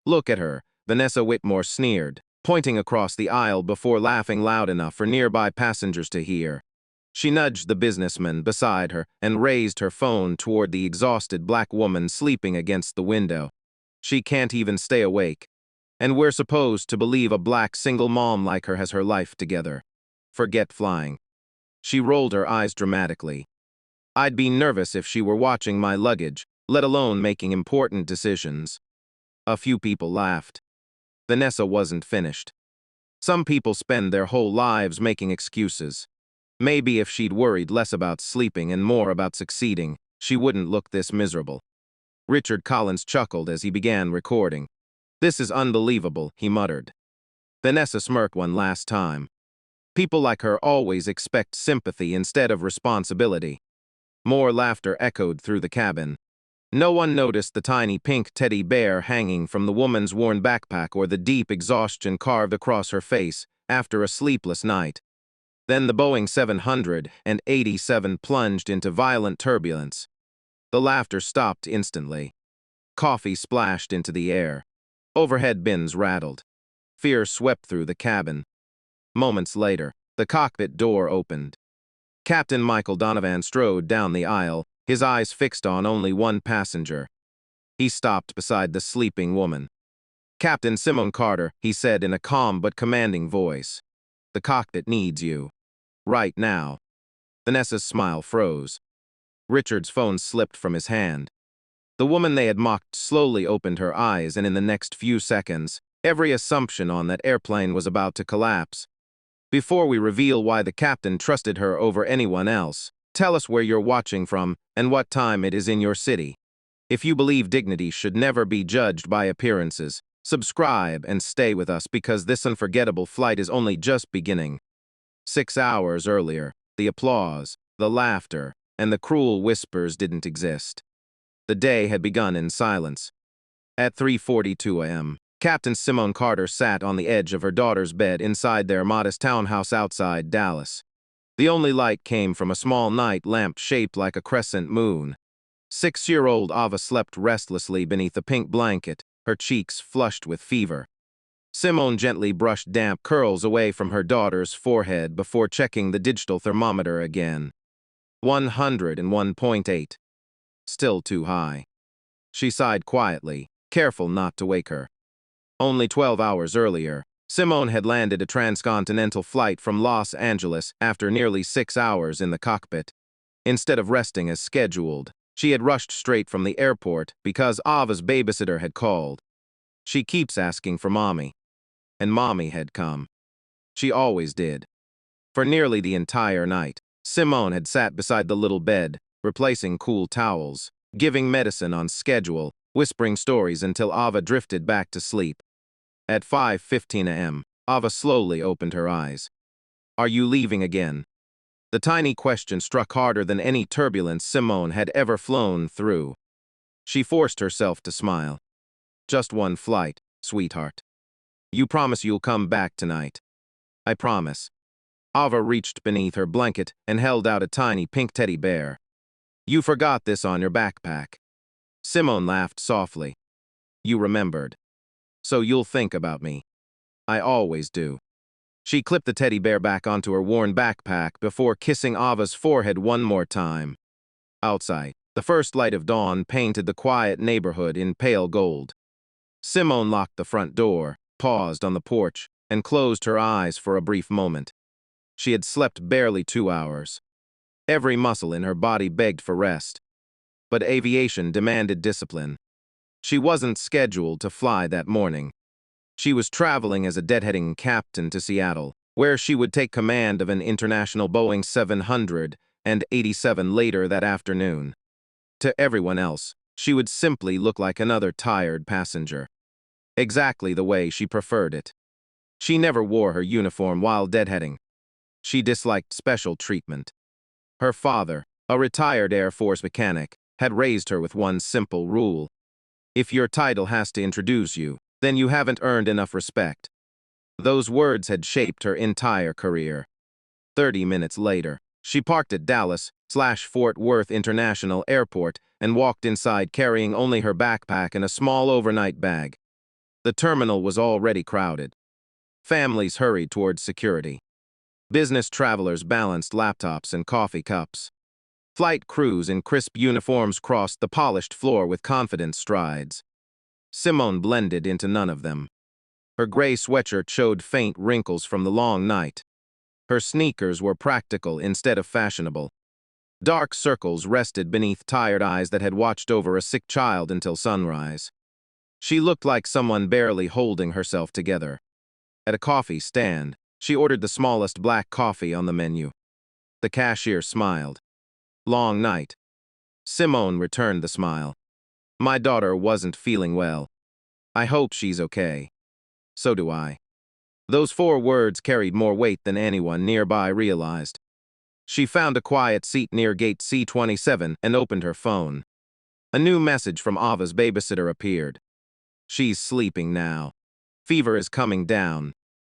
Look at her, Vanessa Whitmore sneered, pointing across the aisle before laughing loud enough for nearby passengers to hear. She nudged the businessman beside her and raised her phone toward the exhausted black woman sleeping against the window. She can't even stay awake. And we're supposed to believe a black single mom like her has her life together. Forget flying. She rolled her eyes dramatically. I'd be nervous if she were watching my luggage, let alone making important decisions. A few people laughed. Vanessa wasn't finished. Some people spend their whole lives making excuses. Maybe if she'd worried less about sleeping and more about succeeding, she wouldn't look this miserable. Richard Collins chuckled as he began recording. "This is unbelievable," he muttered. Vanessa smirked one last time. People like her always expect sympathy instead of responsibility. More laughter echoed through the cabin. No one noticed the tiny pink teddy bear hanging from the woman's worn backpack or the deep exhaustion carved across her face after a sleepless night. Then the Boeing 787 plunged into violent turbulence. The laughter stopped instantly. Coffee splashed into the air. Overhead bins rattled. Fear swept through the cabin. Moments later, the cockpit door opened. Captain Michael Donovan strode down the aisle, his eyes fixed on only one passenger. He stopped beside the sleeping woman. "Captain Simone Carter," he said in a calm but commanding voice. "The cockpit needs you. Right now." Vanessa's smile froze. Richard's phone slipped from his hand. The woman they had mocked slowly opened her eyes, and in the next few seconds, every assumption on that airplane was about to collapse. "Before we reveal why the captain trusted her over anyone else, tell us where you're watching from and what time it is in your city. If you believe dignity should never be judged by appearances, subscribe and stay with us because this unforgettable flight is only just beginning." 6 hours earlier, the applause, the laughter, and the cruel whispers didn't exist. The day had begun in silence. At 3:42 a.m., Captain Simone Carter sat on the edge of her daughter's bed inside their modest townhouse outside Dallas. The only light came from a small night lamp shaped like a crescent moon. 6-year-old Ava slept restlessly beneath a pink blanket, her cheeks flushed with fever. Simone gently brushed damp curls away from her daughter's forehead before checking the digital thermometer again. 101.8. Still too high. She sighed quietly, careful not to wake her. Only 12 hours earlier, Simone had landed a transcontinental flight from Los Angeles after nearly 6 hours in the cockpit. Instead of resting as scheduled, she had rushed straight from the airport because Ava's babysitter had called. She keeps asking for Mommy. And Mommy had come. She always did. For nearly the entire night, Simone had sat beside the little bed, replacing cool towels, giving medicine on schedule, whispering stories until Ava drifted back to sleep. At 5:15 a.m., Ava slowly opened her eyes. "Are you leaving again?" The tiny question struck harder than any turbulence Simone had ever flown through. She forced herself to smile. "Just one flight, sweetheart. You promise you'll come back tonight?" "I promise." Ava reached beneath her blanket and held out a tiny pink teddy bear. "You forgot this on your backpack." Simone laughed softly. "You remembered. So you'll think about me." "I always do." She clipped the teddy bear back onto her worn backpack before kissing Ava's forehead one more time. Outside, the first light of dawn painted the quiet neighborhood in pale gold. Simone locked the front door, paused on the porch, and closed her eyes for a brief moment. She had slept barely 2 hours. Every muscle in her body begged for rest. But aviation demanded discipline. She wasn't scheduled to fly that morning. She was traveling as a deadheading captain to Seattle, where she would take command of an international Boeing 787 later that afternoon. To everyone else, she would simply look like another tired passenger. Exactly the way she preferred it. She never wore her uniform while deadheading. She disliked special treatment. Her father, a retired Air Force mechanic, had raised her with one simple rule. If your title has to introduce you, then you haven't earned enough respect. Those words had shaped her entire career. 30 minutes later, she parked at Dallas/Fort Worth International Airport and walked inside carrying only her backpack and a small overnight bag. The terminal was already crowded. Families hurried towards security. Business travelers balanced laptops and coffee cups. Flight crews in crisp uniforms crossed the polished floor with confident strides. Simone blended into none of them. Her gray sweatshirt showed faint wrinkles from the long night. Her sneakers were practical instead of fashionable. Dark circles rested beneath tired eyes that had watched over a sick child until sunrise. She looked like someone barely holding herself together. At a coffee stand, she ordered the smallest black coffee on the menu. The cashier smiled. Long night. Simone returned the smile. My daughter wasn't feeling well. I hope she's okay. So do I. Those 4 words carried more weight than anyone nearby realized. She found a quiet seat near gate C27 and opened her phone. A new message from Ava's babysitter appeared. She's sleeping now. Fever is coming down.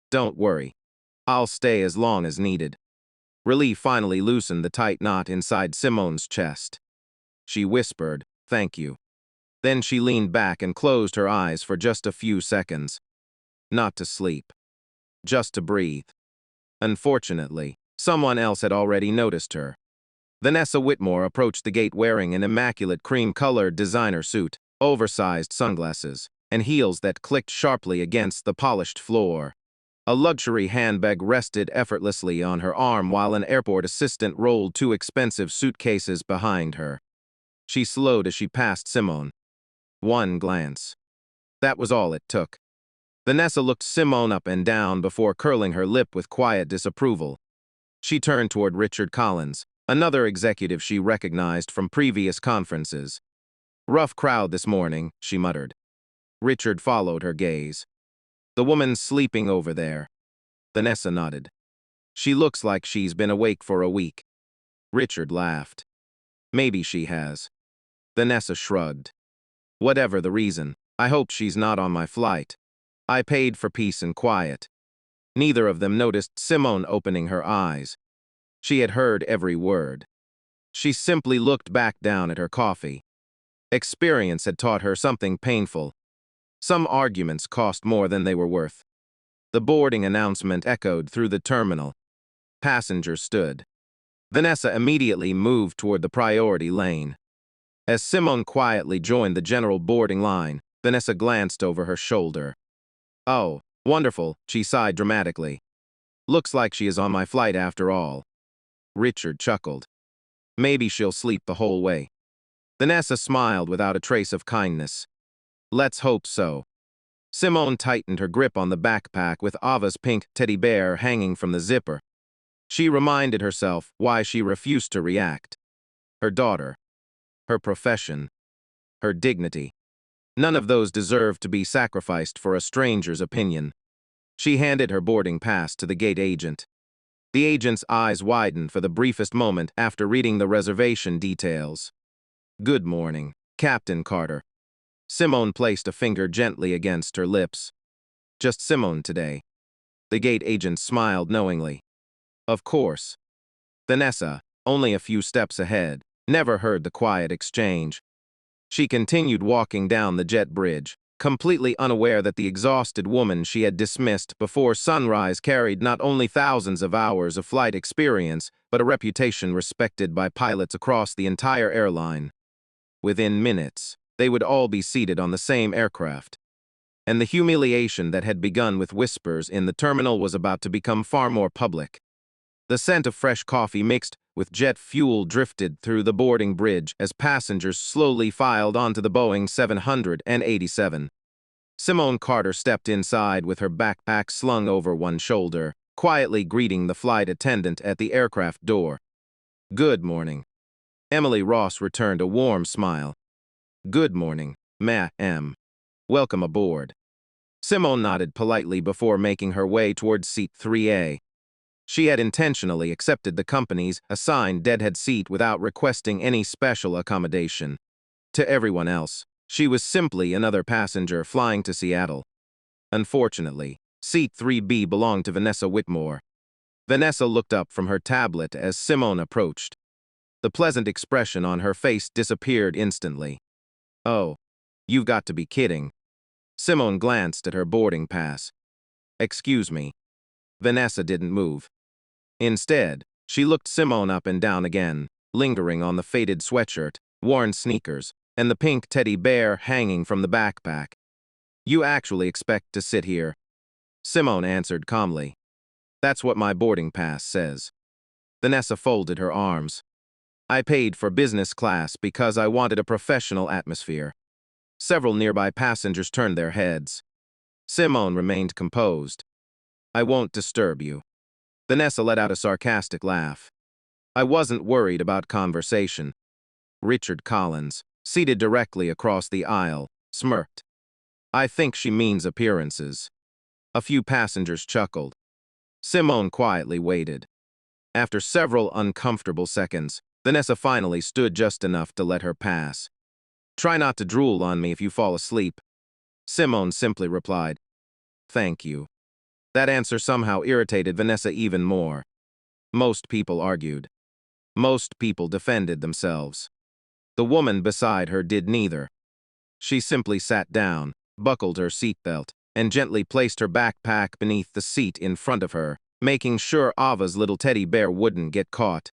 Don't worry. I'll stay as long as needed. Relief finally loosened the tight knot inside Simone's chest. She whispered, "Thank you." Then she leaned back and closed her eyes for just a few seconds. Not to sleep. Just to breathe. Unfortunately, someone else had already noticed her. Vanessa Whitmore approached the gate wearing an immaculate cream-colored designer suit, oversized sunglasses, and heels that clicked sharply against the polished floor. A luxury handbag rested effortlessly on her arm while an airport assistant rolled 2 expensive suitcases behind her. She slowed as she passed Simone. One glance. That was all it took. Vanessa looked Simone up and down before curling her lip with quiet disapproval. She turned toward Richard Collins, another executive she recognized from previous conferences. "Rough crowd this morning," she muttered. Richard followed her gaze. "The woman's sleeping over there." Vanessa nodded. "She looks like she's been awake for a week." Richard laughed. "Maybe she has." Vanessa shrugged. "Whatever the reason, I hope she's not on my flight. I paid for peace and quiet." Neither of them noticed Simone opening her eyes. She had heard every word. She simply looked back down at her coffee. Experience had taught her something painful. Some arguments cost more than they were worth. The boarding announcement echoed through the terminal. Passengers stood. Vanessa immediately moved toward the priority lane. As Simone quietly joined the general boarding line, Vanessa glanced over her shoulder. "Oh, wonderful," she sighed dramatically. "Looks like she is on my flight after all." Richard chuckled. "Maybe she'll sleep the whole way." Vanessa smiled without a trace of kindness. "Let's hope so." Simone tightened her grip on the backpack with Ava's pink teddy bear hanging from the zipper. She reminded herself why she refused to react. Her daughter. Her profession. Her dignity. None of those deserved to be sacrificed for a stranger's opinion. She handed her boarding pass to the gate agent. The agent's eyes widened for the briefest moment after reading the reservation details. "Good morning, Captain Carter." Simone placed a finger gently against her lips. "Just Simone today." The gate agent smiled knowingly. "Of course." Vanessa, only a few steps ahead, never heard the quiet exchange. She continued walking down the jet bridge, completely unaware that the exhausted woman she had dismissed before sunrise carried not only thousands of hours of flight experience, but a reputation respected by pilots across the entire airline. Within minutes, they would all be seated on the same aircraft. And the humiliation that had begun with whispers in the terminal was about to become far more public. The scent of fresh coffee mixed with jet fuel drifted through the boarding bridge as passengers slowly filed onto the Boeing 787. Simone Carter stepped inside with her backpack slung over one shoulder, quietly greeting the flight attendant at the aircraft door. "Good morning." Emily Ross returned a warm smile. "Good morning, ma'am. Welcome aboard." Simone nodded politely before making her way towards seat 3A. She had intentionally accepted the company's assigned deadhead seat without requesting any special accommodation. To everyone else, she was simply another passenger flying to Seattle. Unfortunately, seat 3B belonged to Vanessa Whitmore. Vanessa looked up from her tablet as Simone approached. The pleasant expression on her face disappeared instantly. "Oh, you've got to be kidding." Simone glanced at her boarding pass. Excuse me. Vanessa didn't move. Instead, she looked Simone up and down again, lingering on the faded sweatshirt, worn sneakers, and the pink teddy bear hanging from the backpack. You actually expect to sit here? Simone answered calmly. That's what my boarding pass says. Vanessa folded her arms. I paid for business class because I wanted a professional atmosphere. Several nearby passengers turned their heads. Simone remained composed. I won't disturb you. Vanessa let out a sarcastic laugh. I wasn't worried about conversation. Richard Collins, seated directly across the aisle, smirked. I think she means appearances. A few passengers chuckled. Simone quietly waited. After several uncomfortable seconds, Vanessa finally stood just enough to let her pass. Try not to drool on me if you fall asleep. Simone simply replied, Thank you. That answer somehow irritated Vanessa even more. Most people argued. Most people defended themselves. The woman beside her did neither. She simply sat down, buckled her seatbelt, and gently placed her backpack beneath the seat in front of her, making sure Ava's little teddy bear wouldn't get caught.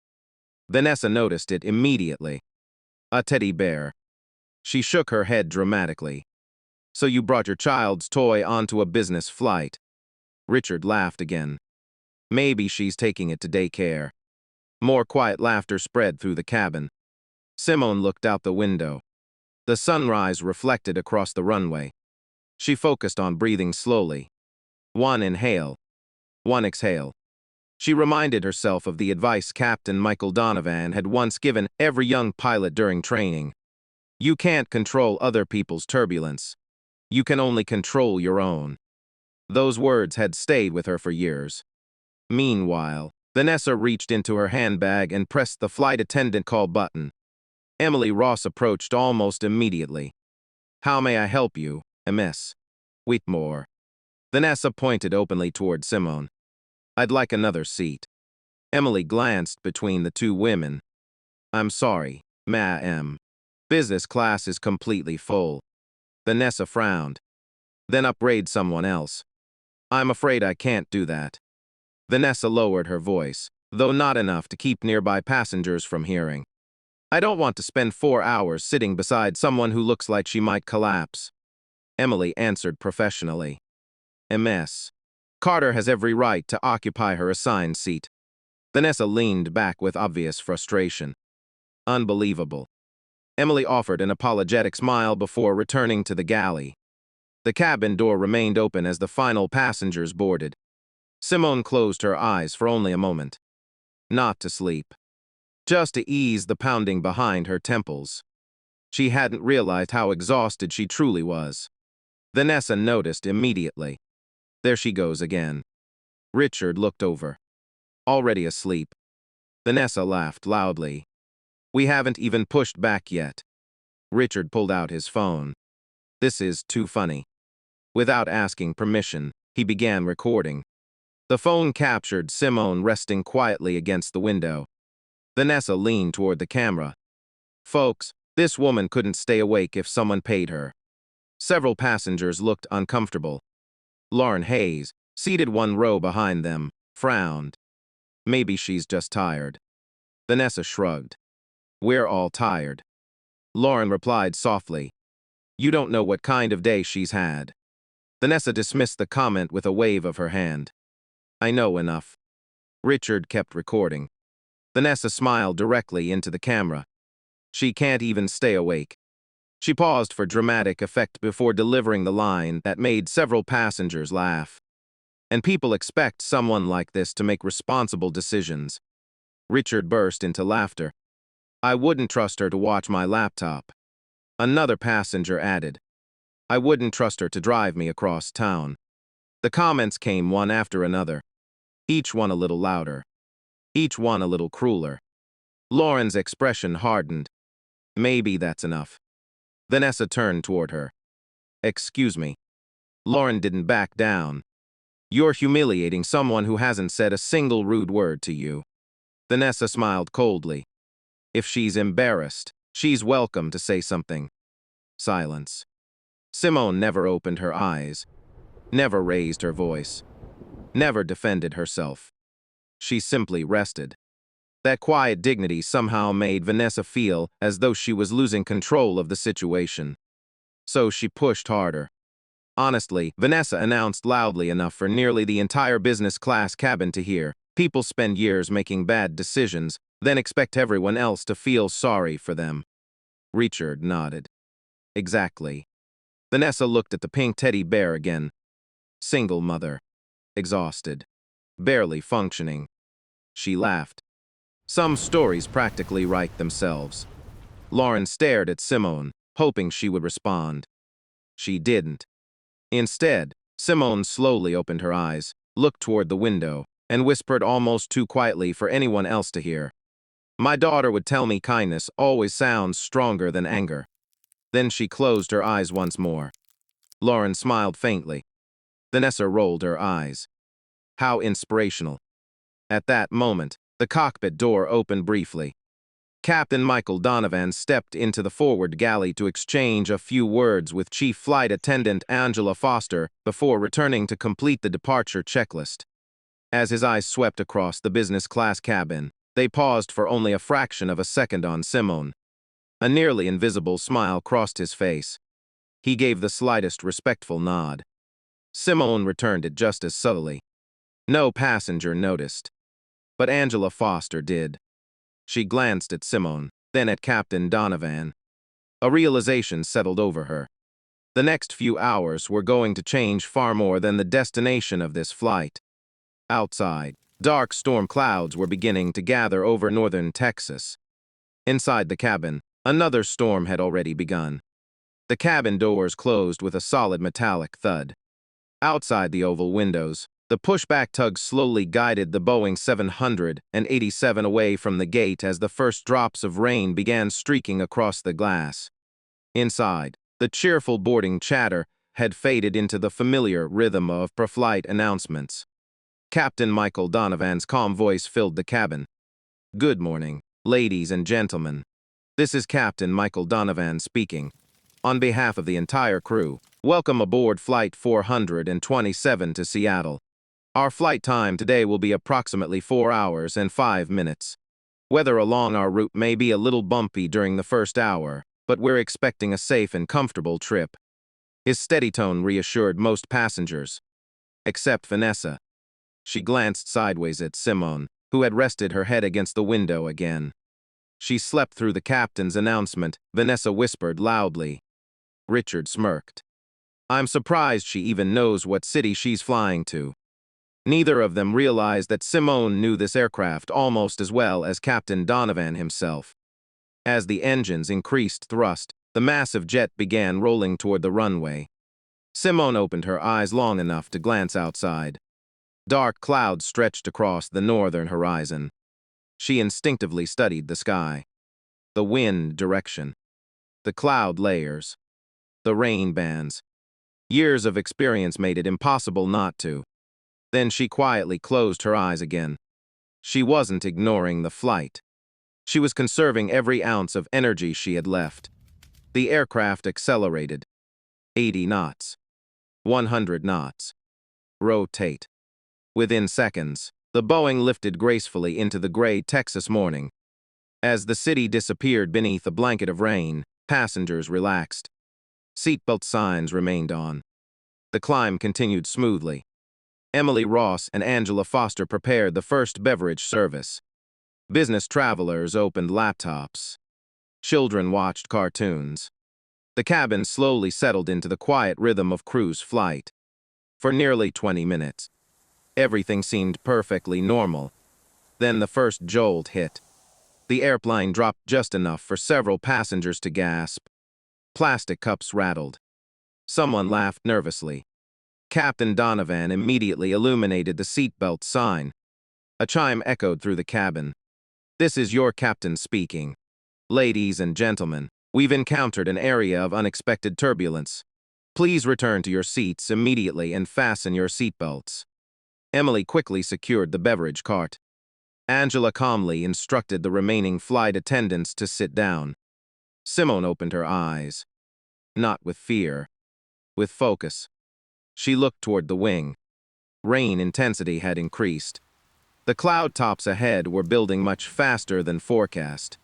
Vanessa noticed it immediately. A teddy bear. She shook her head dramatically. So you brought your child's toy onto a business flight. Richard laughed again. Maybe she's taking it to daycare. More quiet laughter spread through the cabin. Simone looked out the window. The sunrise reflected across the runway. She focused on breathing slowly. One inhale. One exhale. She reminded herself of the advice Captain Michael Donovan had once given every young pilot during training. You can't control other people's turbulence. You can only control your own. Those words had stayed with her for years. Meanwhile, Vanessa reached into her handbag and pressed the flight attendant call button. Emily Ross approached almost immediately. How may I help you, Miss Whitmore? Vanessa pointed openly toward Simone. I'd like another seat. Emily glanced between the two women. I'm sorry, ma'am. Business class is completely full. Vanessa frowned. Then upbraid someone else. I'm afraid I can't do that. Vanessa lowered her voice, though not enough to keep nearby passengers from hearing. I don't want to spend 4 hours sitting beside someone who looks like she might collapse. Emily answered professionally. MS. Carter has every right to occupy her assigned seat. Vanessa leaned back with obvious frustration. Unbelievable. Emily offered an apologetic smile before returning to the galley. The cabin door remained open as the final passengers boarded. Simone closed her eyes for only a moment. Not to sleep. Just to ease the pounding behind her temples. She hadn't realized how exhausted she truly was. Vanessa noticed immediately. There she goes again. Richard looked over. Already asleep. Vanessa laughed loudly. We haven't even pushed back yet. Richard pulled out his phone. This is too funny. Without asking permission, he began recording. The phone captured Simone resting quietly against the window. Vanessa leaned toward the camera. Folks, this woman couldn't stay awake if someone paid her. Several passengers looked uncomfortable. Lauren Hayes, seated one row behind them, frowned. Maybe she's just tired. Vanessa shrugged. We're all tired. Lauren replied softly. You don't know what kind of day she's had. Vanessa dismissed the comment with a wave of her hand. I know enough. Richard kept recording. Vanessa smiled directly into the camera. She can't even stay awake. She paused for dramatic effect before delivering the line that made several passengers laugh. And people expect someone like this to make responsible decisions. Richard burst into laughter. I wouldn't trust her to watch my laptop. Another passenger added. I wouldn't trust her to drive me across town. The comments came one after another. Each one a little louder. Each one a little crueler. Lauren's expression hardened. Maybe that's enough. Vanessa turned toward her. Excuse me. Lauren didn't back down. You're humiliating someone who hasn't said a single rude word to you. Vanessa smiled coldly. If she's embarrassed, she's welcome to say something. Silence. Simone never opened her eyes, never raised her voice, never defended herself. She simply rested. That quiet dignity somehow made Vanessa feel as though she was losing control of the situation. So she pushed harder. Honestly, Vanessa announced loudly enough for nearly the entire business class cabin to hear. People spend years making bad decisions, then expect everyone else to feel sorry for them. Richard nodded. Exactly. Vanessa looked at the pink teddy bear again. Single mother. Exhausted. Barely functioning. She laughed. Some stories practically write themselves. Lauren stared at Simone, hoping she would respond. She didn't. Instead, Simone slowly opened her eyes, looked toward the window, and whispered almost too quietly for anyone else to hear. My daughter would tell me kindness always sounds stronger than anger. Then she closed her eyes once more. Lauren smiled faintly. Vanessa rolled her eyes. How inspirational. At that moment, the cockpit door opened briefly. Captain Michael Donovan stepped into the forward galley to exchange a few words with Chief Flight Attendant Angela Foster before returning to complete the departure checklist. As his eyes swept across the business class cabin, they paused for only a fraction of a second on Simone. A nearly invisible smile crossed his face. He gave the slightest respectful nod. Simone returned it just as subtly. No passenger noticed. But Angela Foster did. She glanced at Simone, then at Captain Donovan. A realization settled over her. The next few hours were going to change far more than the destination of this flight. Outside, dark storm clouds were beginning to gather over northern Texas. Inside the cabin, another storm had already begun. The cabin doors closed with a solid metallic thud. Outside the oval windows, the pushback tug slowly guided the Boeing 787 away from the gate as the first drops of rain began streaking across the glass. Inside, the cheerful boarding chatter had faded into the familiar rhythm of pre-flight announcements. Captain Michael Donovan's calm voice filled the cabin. Good morning, ladies and gentlemen. This is Captain Michael Donovan speaking. On behalf of the entire crew, welcome aboard Flight 427 to Seattle. Our flight time today will be approximately 4 hours and 5 minutes. Weather along our route may be a little bumpy during the first hour, but we're expecting a safe and comfortable trip. His steady tone reassured most passengers. Except Vanessa. She glanced sideways at Simone, who had rested her head against the window again. She slept through the captain's announcement, Vanessa whispered loudly. Richard smirked. I'm surprised she even knows what city she's flying to. Neither of them realized that Simone knew this aircraft almost as well as Captain Donovan himself. As the engines increased thrust, the massive jet began rolling toward the runway. Simone opened her eyes long enough to glance outside. Dark clouds stretched across the northern horizon. She instinctively studied the sky. The wind direction. The cloud layers. The rain bands. Years of experience made it impossible not to. Then she quietly closed her eyes again. She wasn't ignoring the flight. She was conserving every ounce of energy she had left. The aircraft accelerated. 80 knots. 100 knots. Rotate. Within seconds, the Boeing lifted gracefully into the gray Texas morning. As the city disappeared beneath a blanket of rain, passengers relaxed. Seatbelt signs remained on. The climb continued smoothly. Emily Ross and Angela Foster prepared the first beverage service. Business travelers opened laptops. Children watched cartoons. The cabin slowly settled into the quiet rhythm of cruise flight. For nearly 20 minutes, everything seemed perfectly normal. Then the first jolt hit. The airplane dropped just enough for several passengers to gasp. Plastic cups rattled. Someone laughed nervously. Captain Donovan immediately illuminated the seatbelt sign. A chime echoed through the cabin. This is your captain speaking. Ladies and gentlemen, we've encountered an area of unexpected turbulence. Please return to your seats immediately and fasten your seatbelts. Emily quickly secured the beverage cart. Angela calmly instructed the remaining flight attendants to sit down. Simone opened her eyes. Not with fear, with focus. She looked toward the wing. Rain intensity had increased. The cloud tops ahead were building much faster than forecast.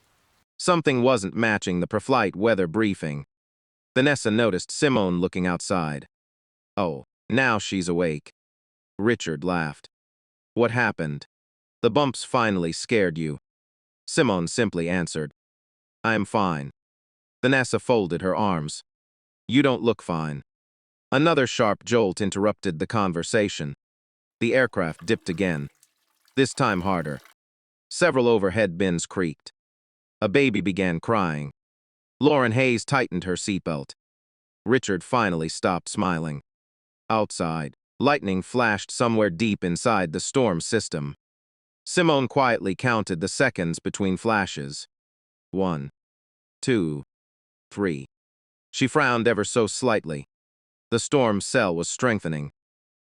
Something wasn't matching the pre-flight weather briefing. Vanessa noticed Simone looking outside. Oh, now she's awake. Richard laughed. What happened? The bumps finally scared you. Simone simply answered. I'm fine. Vanessa folded her arms. You don't look fine. Another sharp jolt interrupted the conversation. The aircraft dipped again, this time harder. Several overhead bins creaked. A baby began crying. Lauren Hayes tightened her seatbelt. Richard finally stopped smiling. Outside, lightning flashed somewhere deep inside the storm system. Simone quietly counted the seconds between flashes. 1, 2, 3. She frowned ever so slightly. The storm cell was strengthening.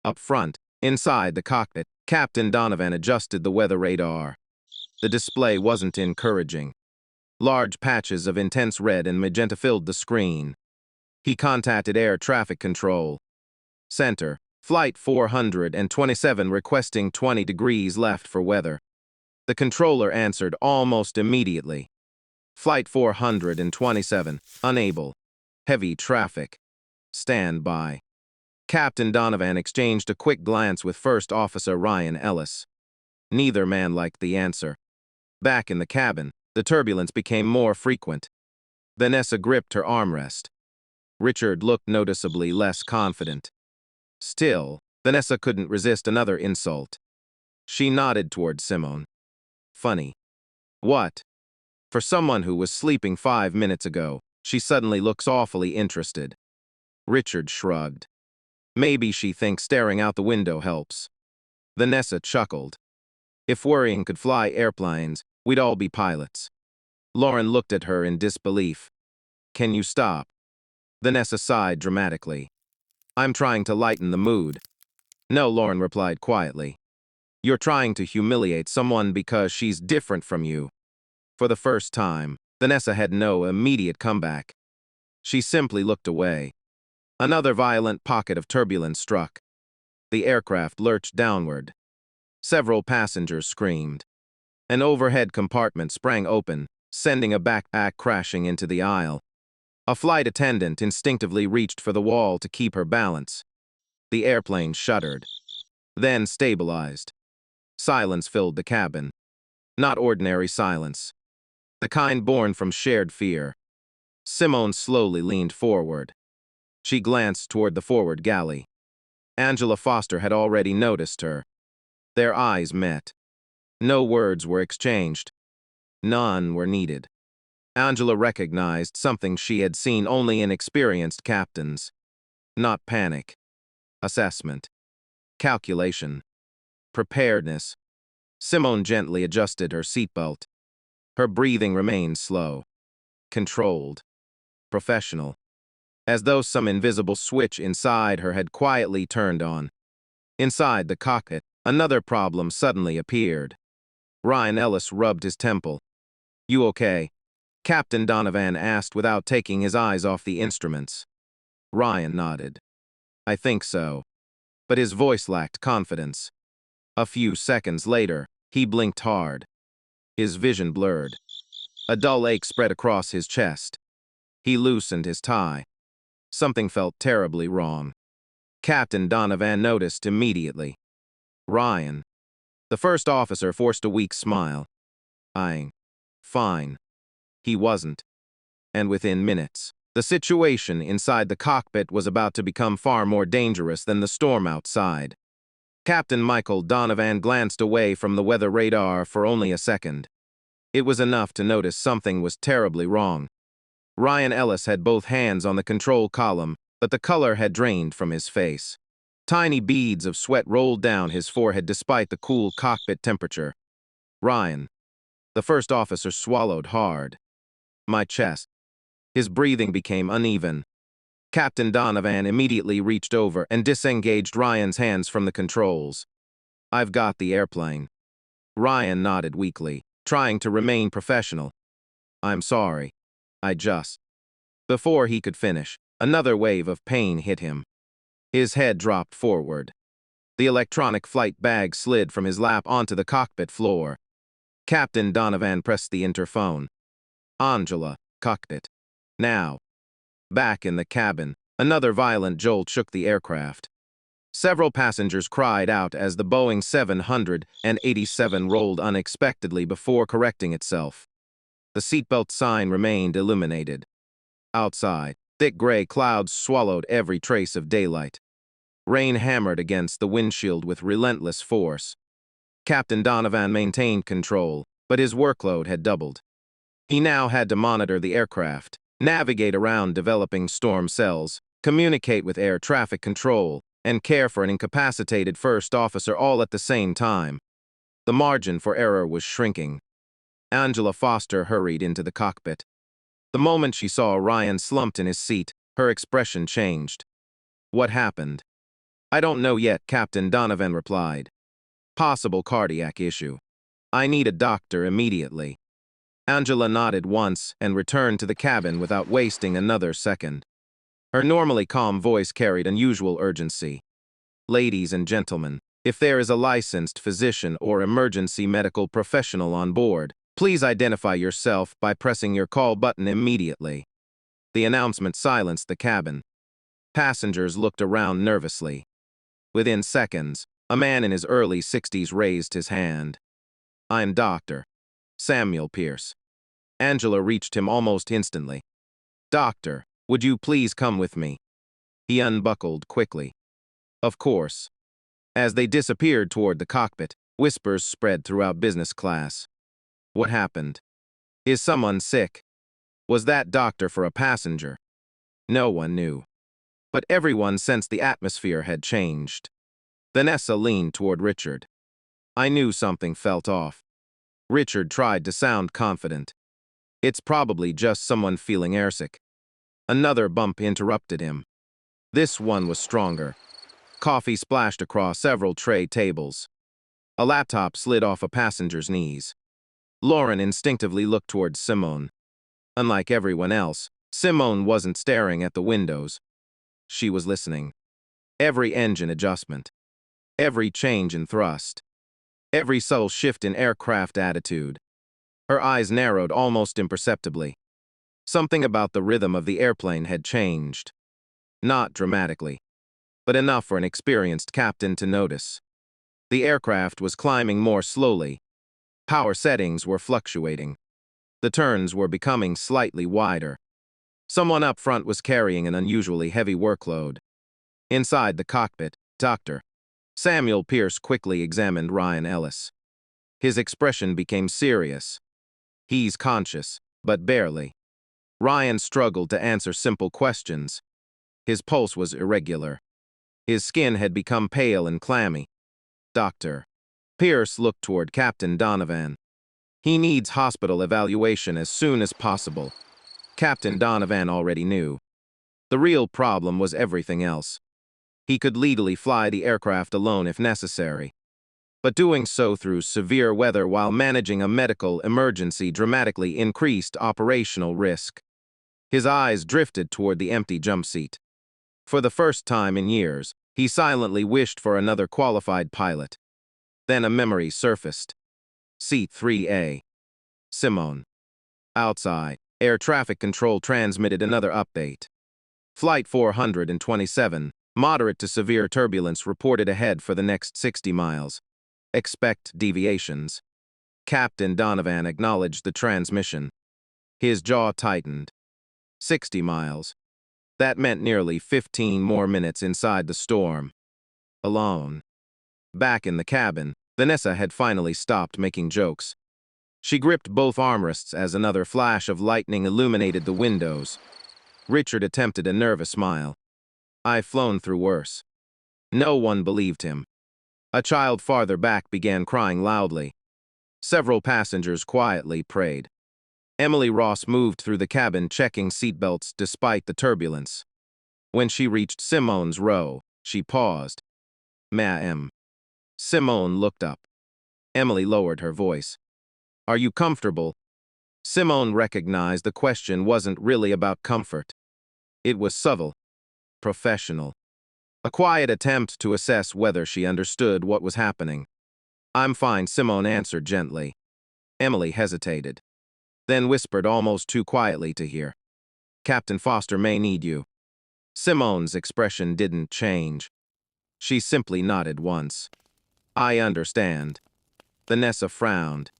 Up front, inside the cockpit, Captain Donovan adjusted the weather radar. The display wasn't encouraging. Large patches of intense red and magenta filled the screen. He contacted air traffic control. Center, Flight 427 requesting 20 degrees left for weather. The controller answered almost immediately. Flight 427, unable. Heavy traffic. Stand by. Captain Donovan exchanged a quick glance with First Officer Ryan Ellis. Neither man liked the answer. Back in the cabin, the turbulence became more frequent. Vanessa gripped her armrest. Richard looked noticeably less confident. Still, Vanessa couldn't resist another insult. She nodded toward Simone. Funny. What? For someone who was sleeping 5 minutes ago, she suddenly looks awfully interested. Richard shrugged. Maybe she thinks staring out the window helps. Vanessa chuckled. If worrying could fly airplanes, we'd all be pilots. Lauren looked at her in disbelief. Can you stop? Vanessa sighed dramatically. I'm trying to lighten the mood. No, Lauren replied quietly. You're trying to humiliate someone because she's different from you. For the first time, Vanessa had no immediate comeback. She simply looked away. Another violent pocket of turbulence struck. The aircraft lurched downward. Several passengers screamed. An overhead compartment sprang open, sending a backpack crashing into the aisle. A flight attendant instinctively reached for the wall to keep her balance. The airplane shuddered, then stabilized. Silence filled the cabin. Not ordinary silence. The kind born from shared fear. Simone slowly leaned forward. She glanced toward the forward galley. Angela Foster had already noticed her. Their eyes met. No words were exchanged. None were needed. Angela recognized something she had seen only in experienced captains. Not panic. Assessment. Calculation. Preparedness. Simone gently adjusted her seatbelt. Her breathing remained slow. Controlled. Professional. As though some invisible switch inside her had quietly turned on. Inside the cockpit, another problem suddenly appeared. Ryan Ellis rubbed his temple. You okay? Captain Donovan asked without taking his eyes off the instruments. Ryan nodded. I think so. But his voice lacked confidence. A few seconds later, he blinked hard. His vision blurred. A dull ache spread across his chest. He loosened his tie. Something felt terribly wrong. Captain Donovan noticed immediately. Ryan. The first officer forced a weak smile. Fine. He wasn't. And within minutes, the situation inside the cockpit was about to become far more dangerous than the storm outside. Captain Michael Donovan glanced away from the weather radar for only a second. It was enough to notice something was terribly wrong. Ryan Ellis had both hands on the control column, but the color had drained from his face. Tiny beads of sweat rolled down his forehead despite the cool cockpit temperature. Ryan. The first officer swallowed hard. My chest. His breathing became uneven. Captain Donovan immediately reached over and disengaged Ryan's hands from the controls. I've got the airplane. Ryan nodded weakly, trying to remain professional. I'm sorry. Before he could finish, Another wave of pain hit him. His head dropped forward. The electronic flight bag slid from his lap onto the cockpit floor. Captain Donovan pressed the interphone. Angela, Cockpit. Now. Back in the cabin, another violent jolt shook the aircraft. Several passengers cried out as the Boeing 787 rolled unexpectedly before correcting itself. The seatbelt sign remained illuminated. Outside, thick gray clouds swallowed every trace of daylight. Rain hammered against the windshield with relentless force. Captain Donovan maintained control, but his workload had doubled. He now had to monitor the aircraft, navigate around developing storm cells, communicate with air traffic control, and care for an incapacitated first officer all at the same time. The margin for error was shrinking. Angela Foster hurried into the cockpit. The moment she saw Ryan slumped in his seat, her expression changed. What happened? I don't know yet, Captain Donovan replied. Possible cardiac issue. I need a doctor immediately. Angela nodded once and returned to the cabin without wasting another second. Her normally calm voice carried unusual urgency. Ladies and gentlemen, if there is a licensed physician or emergency medical professional on board, please identify yourself by pressing your call button immediately. The announcement silenced the cabin. Passengers looked around nervously. Within seconds, a man in his early 60s raised his hand. I'm Dr. Samuel Pierce. Angela reached him almost instantly. Doctor, would you please come with me? He unbuckled quickly. Of course. As they disappeared toward the cockpit, whispers spread throughout business class. What happened? Is someone sick? Was that doctor for a passenger? No one knew. But everyone sensed the atmosphere had changed. Vanessa leaned toward Richard. I knew something felt off. Richard tried to sound confident. It's probably just someone feeling airsick. Another bump interrupted him. This one was stronger. Coffee splashed across several tray tables. A laptop slid off a passenger's knees. Lauren instinctively looked towards Simone. Unlike everyone else, Simone wasn't staring at the windows. She was listening. Every engine adjustment. Every change in thrust. Every subtle shift in aircraft attitude. Her eyes narrowed almost imperceptibly. Something about the rhythm of the airplane had changed. Not dramatically, but enough for an experienced captain to notice. The aircraft was climbing more slowly. Power settings were fluctuating. The turns were becoming slightly wider. Someone up front was carrying an unusually heavy workload. Inside the cockpit, Dr. Samuel Pierce quickly examined Ryan Ellis. His expression became serious. He's conscious, but barely. Ryan struggled to answer simple questions. His pulse was irregular. His skin had become pale and clammy. Dr. Pierce looked toward Captain Donovan. He needs hospital evaluation as soon as possible. Captain Donovan already knew. The real problem was everything else. He could legally fly the aircraft alone if necessary. But doing so through severe weather while managing a medical emergency dramatically increased operational risk. His eyes drifted toward the empty jump seat. For the first time in years, he silently wished for another qualified pilot. Then a memory surfaced. Seat 3A. Simone. Outside, air traffic control transmitted another update. Flight 427, moderate to severe turbulence reported ahead for the next 60 miles. Expect deviations. Captain Donovan acknowledged the transmission. His jaw tightened. 60 miles. That meant nearly 15 more minutes inside the storm. Alone. Back in the cabin, Vanessa had finally stopped making jokes. She gripped both armrests as another flash of lightning illuminated the windows. Richard attempted a nervous smile. I've flown through worse. No one believed him. A child farther back began crying loudly. Several passengers quietly prayed. Emily Ross moved through the cabin checking seatbelts despite the turbulence. When she reached Simone's row, she paused. Ma'am. Simone looked up. Emily lowered her voice. Are you comfortable? Simone recognized the question wasn't really about comfort. It was subtle, professional. A quiet attempt to assess whether she understood what was happening. "I'm fine," Simone answered gently. Emily hesitated, then whispered almost too quietly to hear. "Captain Foster may need you." Simone's expression didn't change. She simply nodded once. "I understand." Vanessa frowned.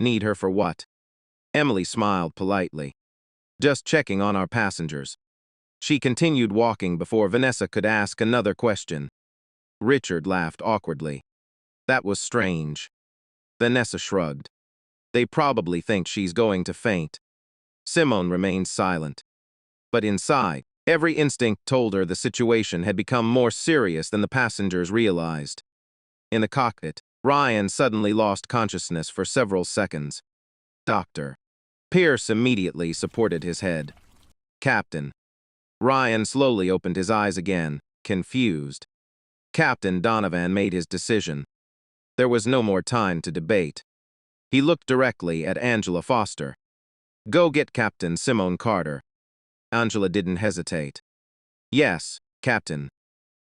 "Need her for what?" Emily smiled politely. "Just checking on our passengers." She continued walking before Vanessa could ask another question. Richard laughed awkwardly. "That was strange." Vanessa shrugged. "They probably think she's going to faint." Simone remained silent. But inside, every instinct told her the situation had become more serious than the passengers realized. In the cockpit, Ryan suddenly lost consciousness for several seconds. "Doctor." Pierce immediately supported his head. "Captain." Ryan slowly opened his eyes again, confused. Captain Donovan made his decision. There was no more time to debate. He looked directly at Angela Foster. "Go get Captain Simone Carter." Angela didn't hesitate. "Yes, Captain."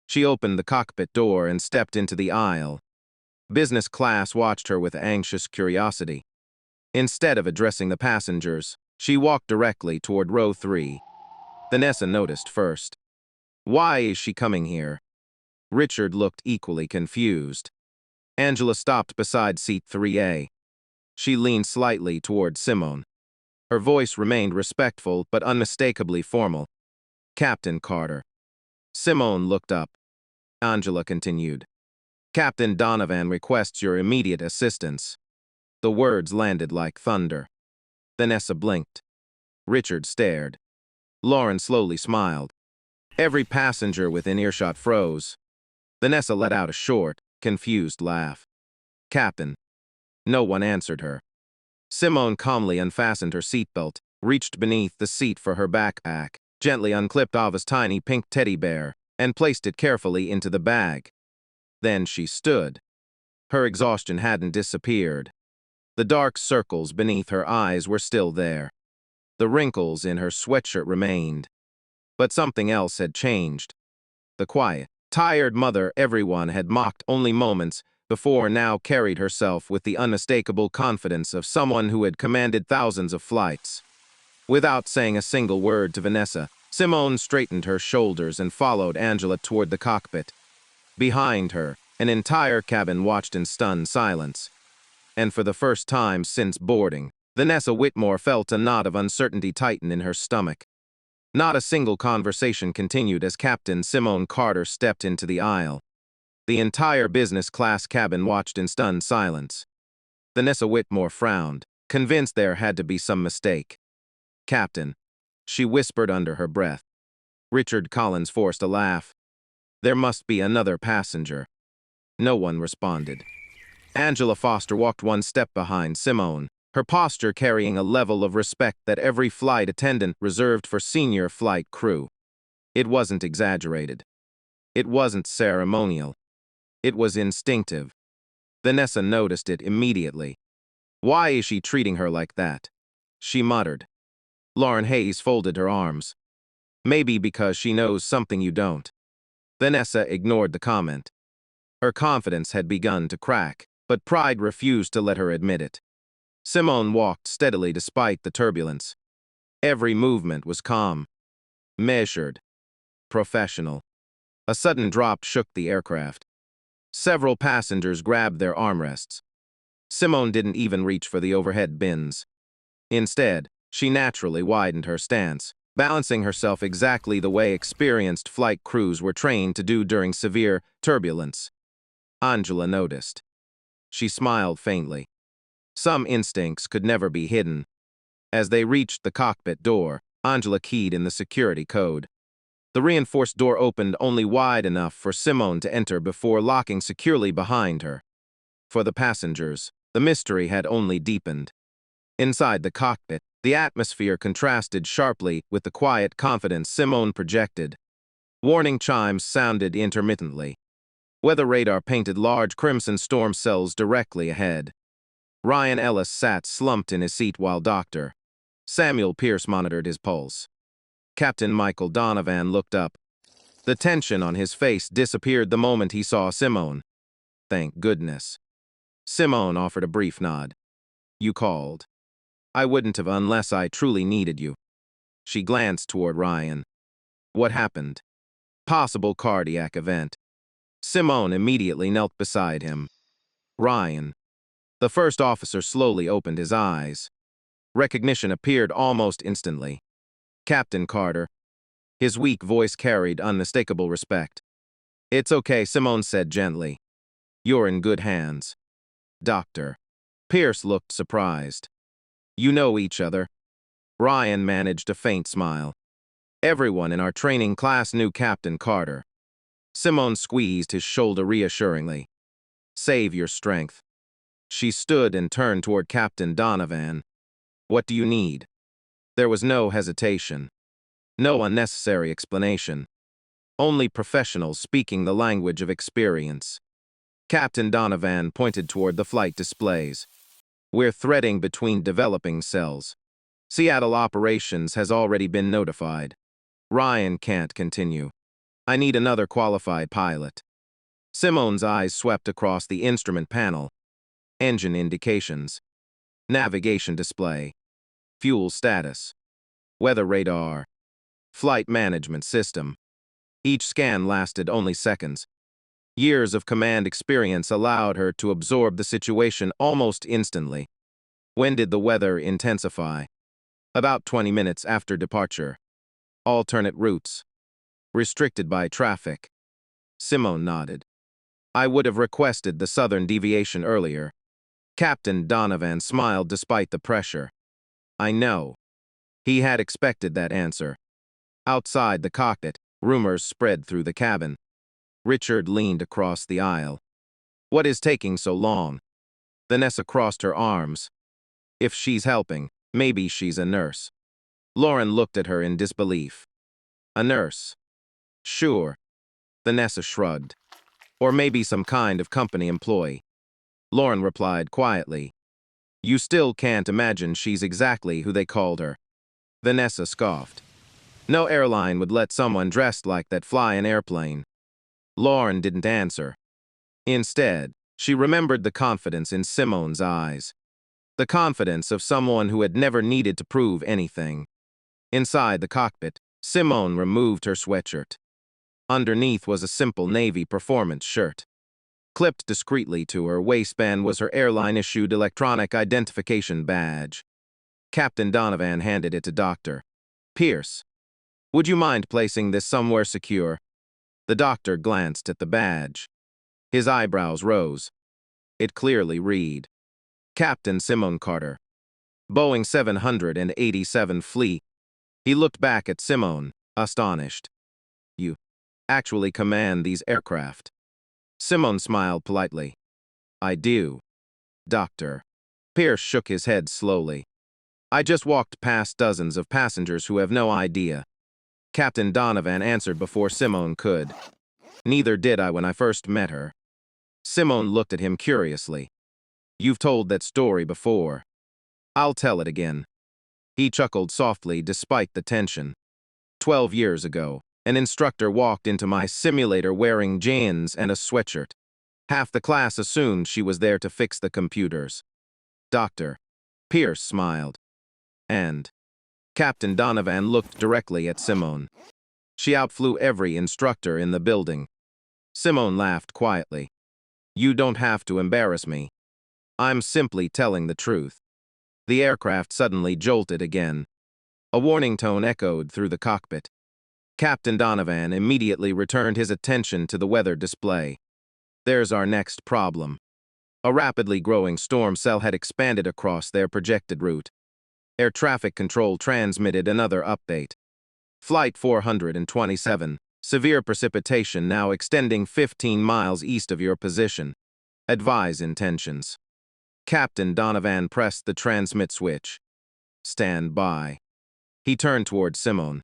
She opened the cockpit door and stepped into the aisle. Business class watched her with anxious curiosity. Instead of addressing the passengers, she walked directly toward row 3. Vanessa noticed first. "Why is she coming here?" Richard looked equally confused. Angela stopped beside seat 3A. She leaned slightly toward Simone. Her voice remained respectful but unmistakably formal. "Captain Carter." Simone looked up. Angela continued. "Captain Donovan requests your immediate assistance." The words landed like thunder. Vanessa blinked. Richard stared. Lauren slowly smiled. Every passenger within earshot froze. Vanessa let out a short, confused laugh. "Captain." No one answered her. Simone calmly unfastened her seatbelt, reached beneath the seat for her backpack, gently unclipped Ava's tiny pink teddy bear, and placed it carefully into the bag. Then she stood. Her exhaustion hadn't disappeared. The dark circles beneath her eyes were still there. The wrinkles in her sweatshirt remained. But something else had changed. The quiet, tired mother everyone had mocked only moments before now carried herself with the unmistakable confidence of someone who had commanded thousands of flights. Without saying a single word to Vanessa, Simone straightened her shoulders and followed Angela toward the cockpit. Behind her, an entire cabin watched in stunned silence. And for the first time since boarding, Vanessa Whitmore felt a knot of uncertainty tighten in her stomach. Not a single conversation continued as Captain Simone Carter stepped into the aisle. The entire business class cabin watched in stunned silence. Vanessa Whitmore frowned, convinced there had to be some mistake. "Captain," she whispered under her breath. Richard Collins forced a laugh. "There must be another passenger." No one responded. Angela Foster walked one step behind Simone, her posture carrying a level of respect that every flight attendant reserved for senior flight crew. It wasn't exaggerated. It wasn't ceremonial. It was instinctive. Vanessa noticed it immediately. "Why is she treating her like that?" she muttered. Lauren Hayes folded her arms. "Maybe because she knows something you don't." Vanessa ignored the comment. Her confidence had begun to crack, but pride refused to let her admit it. Simone walked steadily despite the turbulence. Every movement was calm, measured, professional. A sudden drop shook the aircraft. Several passengers grabbed their armrests. Simone didn't even reach for the overhead bins. Instead, she naturally widened her stance, balancing herself exactly the way experienced flight crews were trained to do during severe turbulence. Angela noticed. She smiled faintly. Some instincts could never be hidden. As they reached the cockpit door, Angela keyed in the security code. The reinforced door opened only wide enough for Simone to enter before locking securely behind her. For the passengers, the mystery had only deepened. Inside the cockpit, the atmosphere contrasted sharply with the quiet confidence Simone projected. Warning chimes sounded intermittently. Weather radar painted large crimson storm cells directly ahead. Ryan Ellis sat slumped in his seat while Dr. Samuel Pierce monitored his pulse. Captain Michael Donovan looked up. The tension on his face disappeared the moment he saw Simone. Thank goodness. Simone offered a brief nod. You called. I wouldn't have unless I truly needed you. She glanced toward Ryan. What happened? Possible cardiac event. Simone immediately knelt beside him. Ryan. The first officer slowly opened his eyes. Recognition appeared almost instantly. Captain Carter. His weak voice carried unmistakable respect. It's okay, Simone said gently. You're in good hands. Doctor. Pierce looked surprised. You know each other. Ryan managed a faint smile. Everyone in our training class knew Captain Carter. Simone squeezed his shoulder reassuringly. Save your strength. She stood and turned toward Captain Donovan. What do you need? There was no hesitation. No unnecessary explanation. Only professionals speaking the language of experience. Captain Donovan pointed toward the flight displays. We're threading between developing cells. Seattle operations has already been notified. Ryan can't continue. I need another qualified pilot. Simone's eyes swept across the instrument panel. Engine indications. Navigation display. Fuel status. Weather radar. Flight management system. Each scan lasted only seconds. Years of command experience allowed her to absorb the situation almost instantly. When did the weather intensify? About 20 minutes after departure. Alternate routes. Restricted by traffic. Simone nodded. I would have requested the southern deviation earlier. Captain Donovan smiled despite the pressure. I know. He had expected that answer. Outside the cockpit, rumors spread through the cabin. Richard leaned across the aisle. What is taking so long? Vanessa crossed her arms. If she's helping, maybe she's a nurse. Lauren looked at her in disbelief. A nurse? Sure. Vanessa shrugged. Or maybe some kind of company employee. Lauren replied quietly. You still can't imagine she's exactly who they called her. Vanessa scoffed. No airline would let someone dressed like that fly an airplane. Lauren didn't answer. Instead, she remembered the confidence in Simone's eyes. The confidence of someone who had never needed to prove anything. Inside the cockpit, Simone removed her sweatshirt. Underneath was a simple navy performance shirt. Clipped discreetly to her waistband was her airline-issued electronic identification badge. Captain Donovan handed it to Dr. Pierce. Would you mind placing this somewhere secure? The doctor glanced at the badge. His eyebrows rose. It clearly read, Captain Simone Carter, Boeing 787 Fleet. He looked back at Simone, astonished. You actually command these aircraft? Simone smiled politely. I do. Doctor. Pierce shook his head slowly. I just walked past dozens of passengers who have no idea. Captain Donovan answered before Simone could. Neither did I when I first met her. Simone looked at him curiously. You've told that story before. I'll tell it again. He chuckled softly despite the tension. 12 years ago, an instructor walked into my simulator wearing jeans and a sweatshirt. Half the class assumed she was there to fix the computers. Dr. Pierce smiled. And Captain Donovan looked directly at Simone. She outflew every instructor in the building. Simone laughed quietly. You don't have to embarrass me. I'm simply telling the truth. The aircraft suddenly jolted again. A warning tone echoed through the cockpit. Captain Donovan immediately returned his attention to the weather display. There's our next problem. A rapidly growing storm cell had expanded across their projected route. Air traffic control transmitted another update. Flight 427, severe precipitation now extending 15 miles east of your position. Advise intentions. Captain Donovan pressed the transmit switch. Stand by. He turned toward Simone.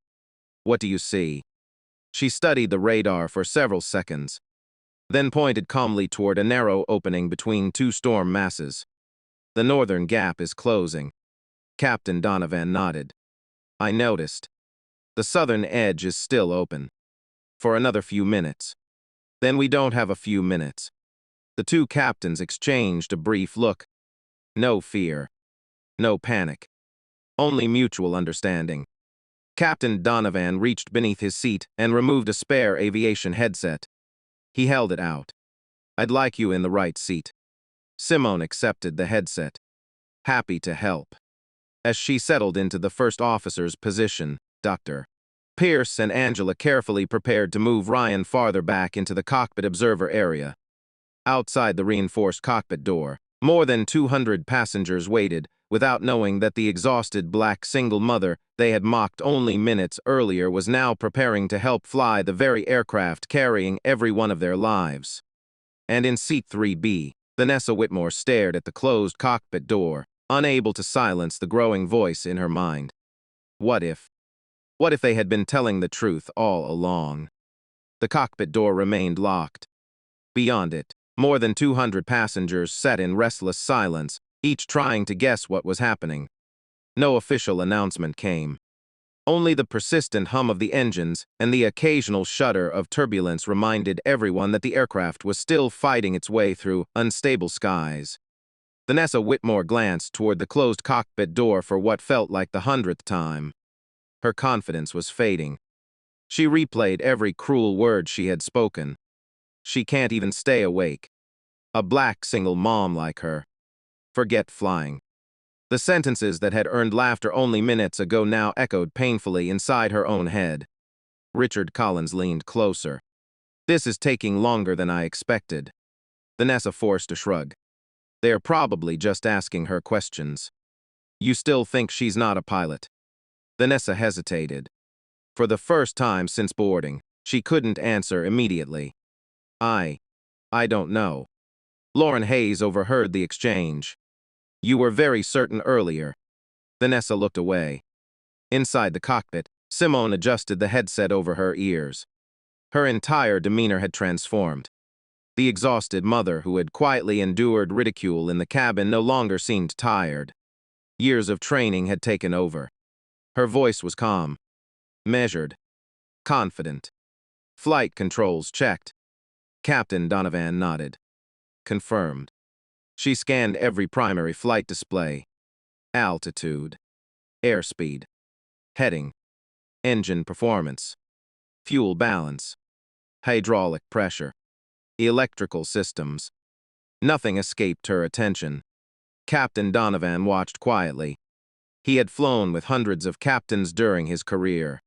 What do you see? She studied the radar for several seconds, then pointed calmly toward a narrow opening between two storm masses. The northern gap is closing. Captain Donovan nodded. I noticed. The southern edge is still open. For another few minutes. Then we don't have a few minutes. The two captains exchanged a brief look. No fear. No panic. Only mutual understanding. Captain Donovan reached beneath his seat and removed a spare aviation headset. He held it out. "I'd like you in the right seat." Simone accepted the headset. Happy to help. As she settled into the first officer's position, Dr. Pierce and Angela carefully prepared to move Ryan farther back into the cockpit observer area. Outside the reinforced cockpit door, more than 200 passengers waited, without knowing that the exhausted black single mother they had mocked only minutes earlier was now preparing to help fly the very aircraft carrying every one of their lives. And in seat 3B, Vanessa Whitmore stared at the closed cockpit door, unable to silence the growing voice in her mind. What if? What if they had been telling the truth all along? The cockpit door remained locked. Beyond it, more than 200 passengers sat in restless silence, each trying to guess what was happening. No official announcement came. Only the persistent hum of the engines and the occasional shudder of turbulence reminded everyone that the aircraft was still fighting its way through unstable skies. Vanessa Whitmore glanced toward the closed cockpit door for what felt like the 100th time. Her confidence was fading. She replayed every cruel word she had spoken. She can't even stay awake. A black single mom like her. Forget flying. The sentences that had earned laughter only minutes ago now echoed painfully inside her own head. Richard Collins leaned closer. "This is taking longer than I expected." Vanessa forced a shrug. "They're probably just asking her questions." "You still think she's not a pilot?" Vanessa hesitated. For the first time since boarding, she couldn't answer immediately. I don't know." Lauren Hayes overheard the exchange. "You were very certain earlier." Vanessa looked away. Inside the cockpit, Simone adjusted the headset over her ears. Her entire demeanor had transformed. The exhausted mother who had quietly endured ridicule in the cabin no longer seemed tired. Years of training had taken over. Her voice was calm, measured, confident. "Flight controls checked." Captain Donovan nodded. "Confirmed." She scanned every primary flight display. Altitude, airspeed, heading, engine performance, fuel balance, hydraulic pressure, electrical systems. Nothing escaped her attention. Captain Donovan watched quietly. He had flown with hundreds of captains during his career.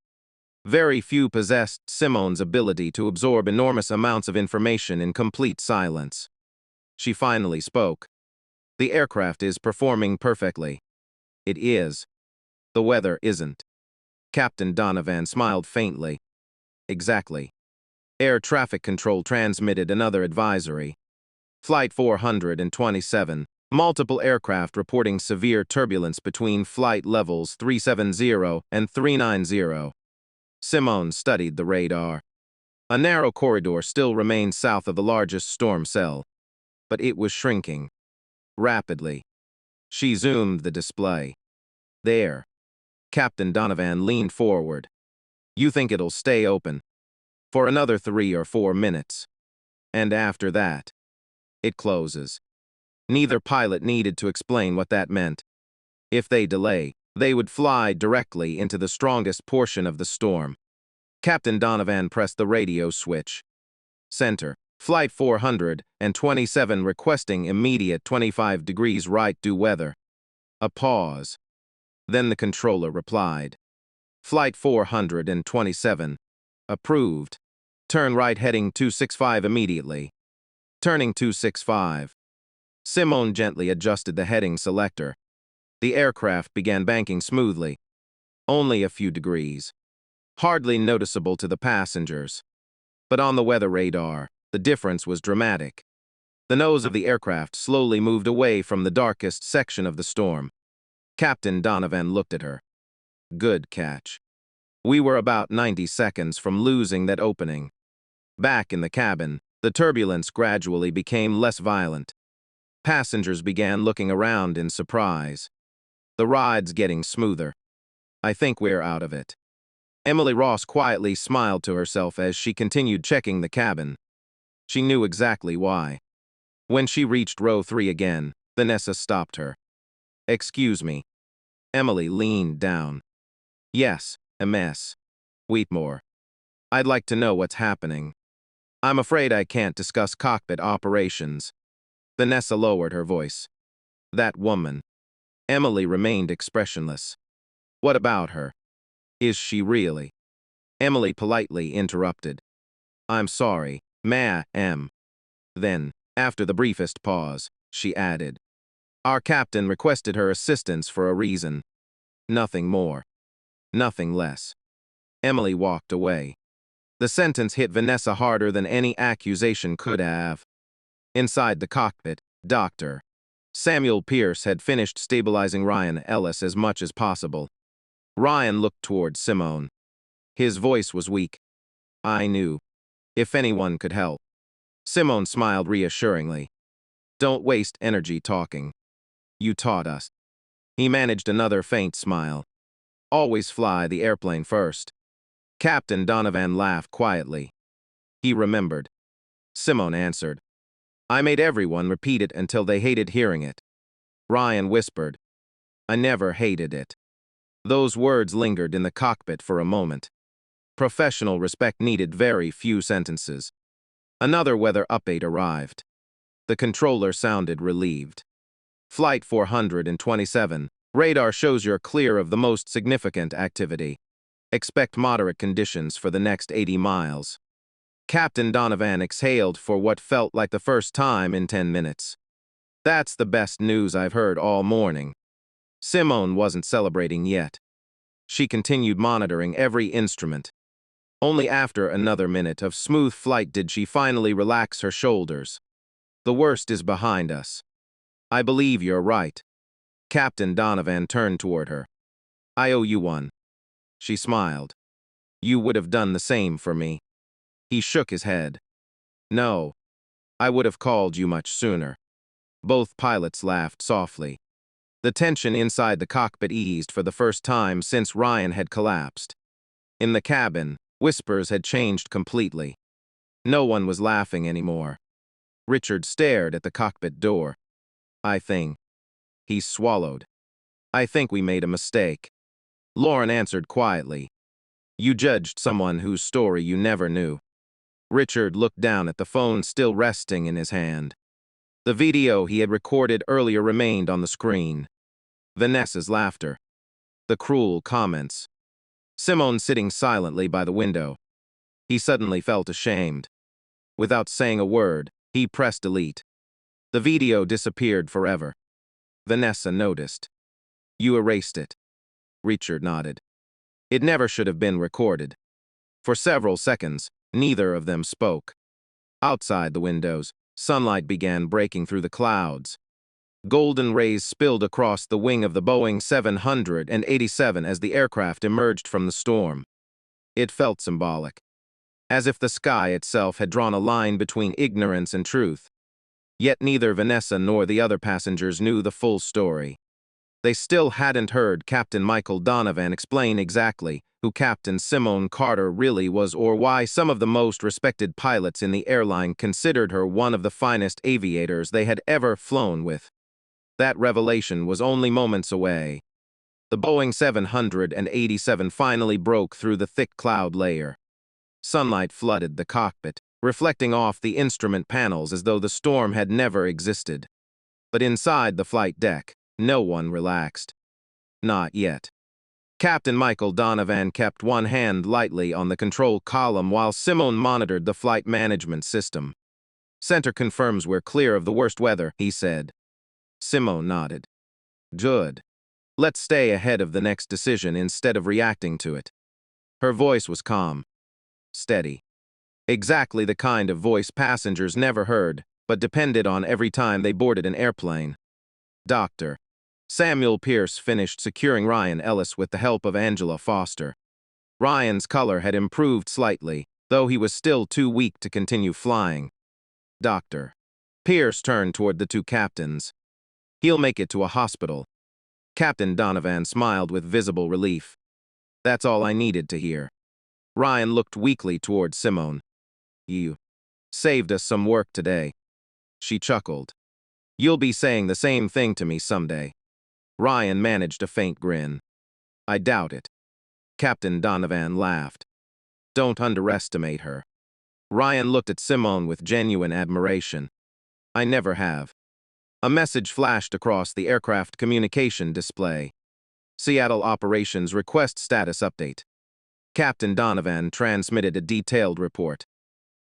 Very few possessed Simone's ability to absorb enormous amounts of information in complete silence. She finally spoke. "The aircraft is performing perfectly." "It is. The weather isn't." Captain Donovan smiled faintly. "Exactly." Air traffic control transmitted another advisory. Flight 427, multiple aircraft reporting severe turbulence between flight levels 370 and 390. Simone studied the radar. A narrow corridor still remained south of the largest storm cell, but it was shrinking. Rapidly. She zoomed the display. "There." Captain Donovan leaned forward. "You think it'll stay open?" "For another 3 or 4 minutes. And after that, it closes." Neither pilot needed to explain what that meant. If they delay, they would fly directly into the strongest portion of the storm. Captain Donovan pressed the radio switch. "Center, Flight 427 requesting immediate 25 degrees right due weather." A pause. Then the controller replied. "Flight 427. Approved. Turn right heading 265 immediately." Turning 265. Simone gently adjusted the heading selector. The aircraft began banking smoothly. Only a few degrees. Hardly noticeable to the passengers. But on the weather radar, the difference was dramatic. The nose of the aircraft slowly moved away from the darkest section of the storm. Captain Donovan looked at her. "Good catch." We were about 90 seconds from losing that opening. Back in the cabin, the turbulence gradually became less violent. Passengers began looking around in surprise. "The ride's getting smoother. I think we're out of it." Emily Ross quietly smiled to herself as she continued checking the cabin. She knew exactly why. When she reached row 3 again, Vanessa stopped her. "Excuse me." Emily leaned down. "Yes, MS. Wheatmore. I'd like to know what's happening. I'm afraid I can't discuss cockpit operations." Vanessa lowered her voice. "That woman." Emily remained expressionless. "What about her? Is she really?" Emily politely interrupted. "I'm sorry, ma'am." Then, after the briefest pause, she added, "Our captain requested her assistance for a reason. Nothing more. Nothing less." Emily walked away. The sentence hit Vanessa harder than any accusation could have. Inside the cockpit, Dr. Samuel Pierce had finished stabilizing Ryan Ellis as much as possible. Ryan looked toward Simone. His voice was weak. "I knew. If anyone could help." Simone smiled reassuringly. "Don't waste energy talking. You taught us." He managed another faint smile. "Always fly the airplane first." Captain Donovan laughed quietly. He remembered. Simone answered. "I made everyone repeat it until they hated hearing it." Ryan whispered. "I never hated it." Those words lingered in the cockpit for a moment. Professional respect needed very few sentences. Another weather update arrived. The controller sounded relieved. "Flight 427, radar shows you're clear of the most significant activity. Expect moderate conditions for the next 80 miles. Captain Donovan exhaled for what felt like the first time in 10 minutes. "That's the best news I've heard all morning." Simone wasn't celebrating yet. She continued monitoring every instrument. Only after another minute of smooth flight did she finally relax her shoulders. "The worst is behind us. I believe you're right." Captain Donovan turned toward her. "I owe you one." She smiled. "You would have done the same for me." He shook his head. "No, I would have called you much sooner." Both pilots laughed softly. The tension inside the cockpit eased for the first time since Ryan had collapsed. In the cabin, whispers had changed completely. No one was laughing anymore. Richard stared at the cockpit door. "I think." He swallowed. "I think we made a mistake." Lauren answered quietly. "You judged someone whose story you never knew." Richard looked down at the phone still resting in his hand. The video he had recorded earlier remained on the screen. Vanessa's laughter. The cruel comments. Simone sitting silently by the window. He suddenly felt ashamed. Without saying a word, he pressed delete. The video disappeared forever. Vanessa noticed. "You erased it." Richard nodded. "It never should have been recorded." For several seconds, neither of them spoke. Outside the windows, sunlight began breaking through the clouds. Golden rays spilled across the wing of the Boeing 787 as the aircraft emerged from the storm. It felt symbolic, as if the sky itself had drawn a line between ignorance and truth. Yet neither Vanessa nor the other passengers knew the full story. They still hadn't heard Captain Michael Donovan explain exactly who Captain Simone Carter really was or why some of the most respected pilots in the airline considered her one of the finest aviators they had ever flown with. That revelation was only moments away. The Boeing 787 finally broke through the thick cloud layer. Sunlight flooded the cockpit, reflecting off the instrument panels as though the storm had never existed. But inside the flight deck, no one relaxed. Not yet. Captain Michael Donovan kept one hand lightly on the control column while Simone monitored the flight management system. "Center confirms we're clear of the worst weather," he said. Simone nodded. "Good. Let's stay ahead of the next decision instead of reacting to it." Her voice was calm, steady. Exactly the kind of voice passengers never heard, but depended on every time they boarded an airplane. Dr. Samuel Pierce finished securing Ryan Ellis with the help of Angela Foster. Ryan's color had improved slightly, though he was still too weak to continue flying. Dr. Pierce turned toward the two captains. "He'll make it to a hospital." Captain Donovan smiled with visible relief. That's all I needed to hear. Ryan looked weakly toward Simone. You saved us some work today. She chuckled. You'll be saying the same thing to me someday. Ryan managed a faint grin. I doubt it. Captain Donovan laughed. Don't underestimate her. Ryan looked at Simone with genuine admiration. I never have. A message flashed across the aircraft communication display. Seattle Operations Request Status Update. Captain Donovan transmitted a detailed report.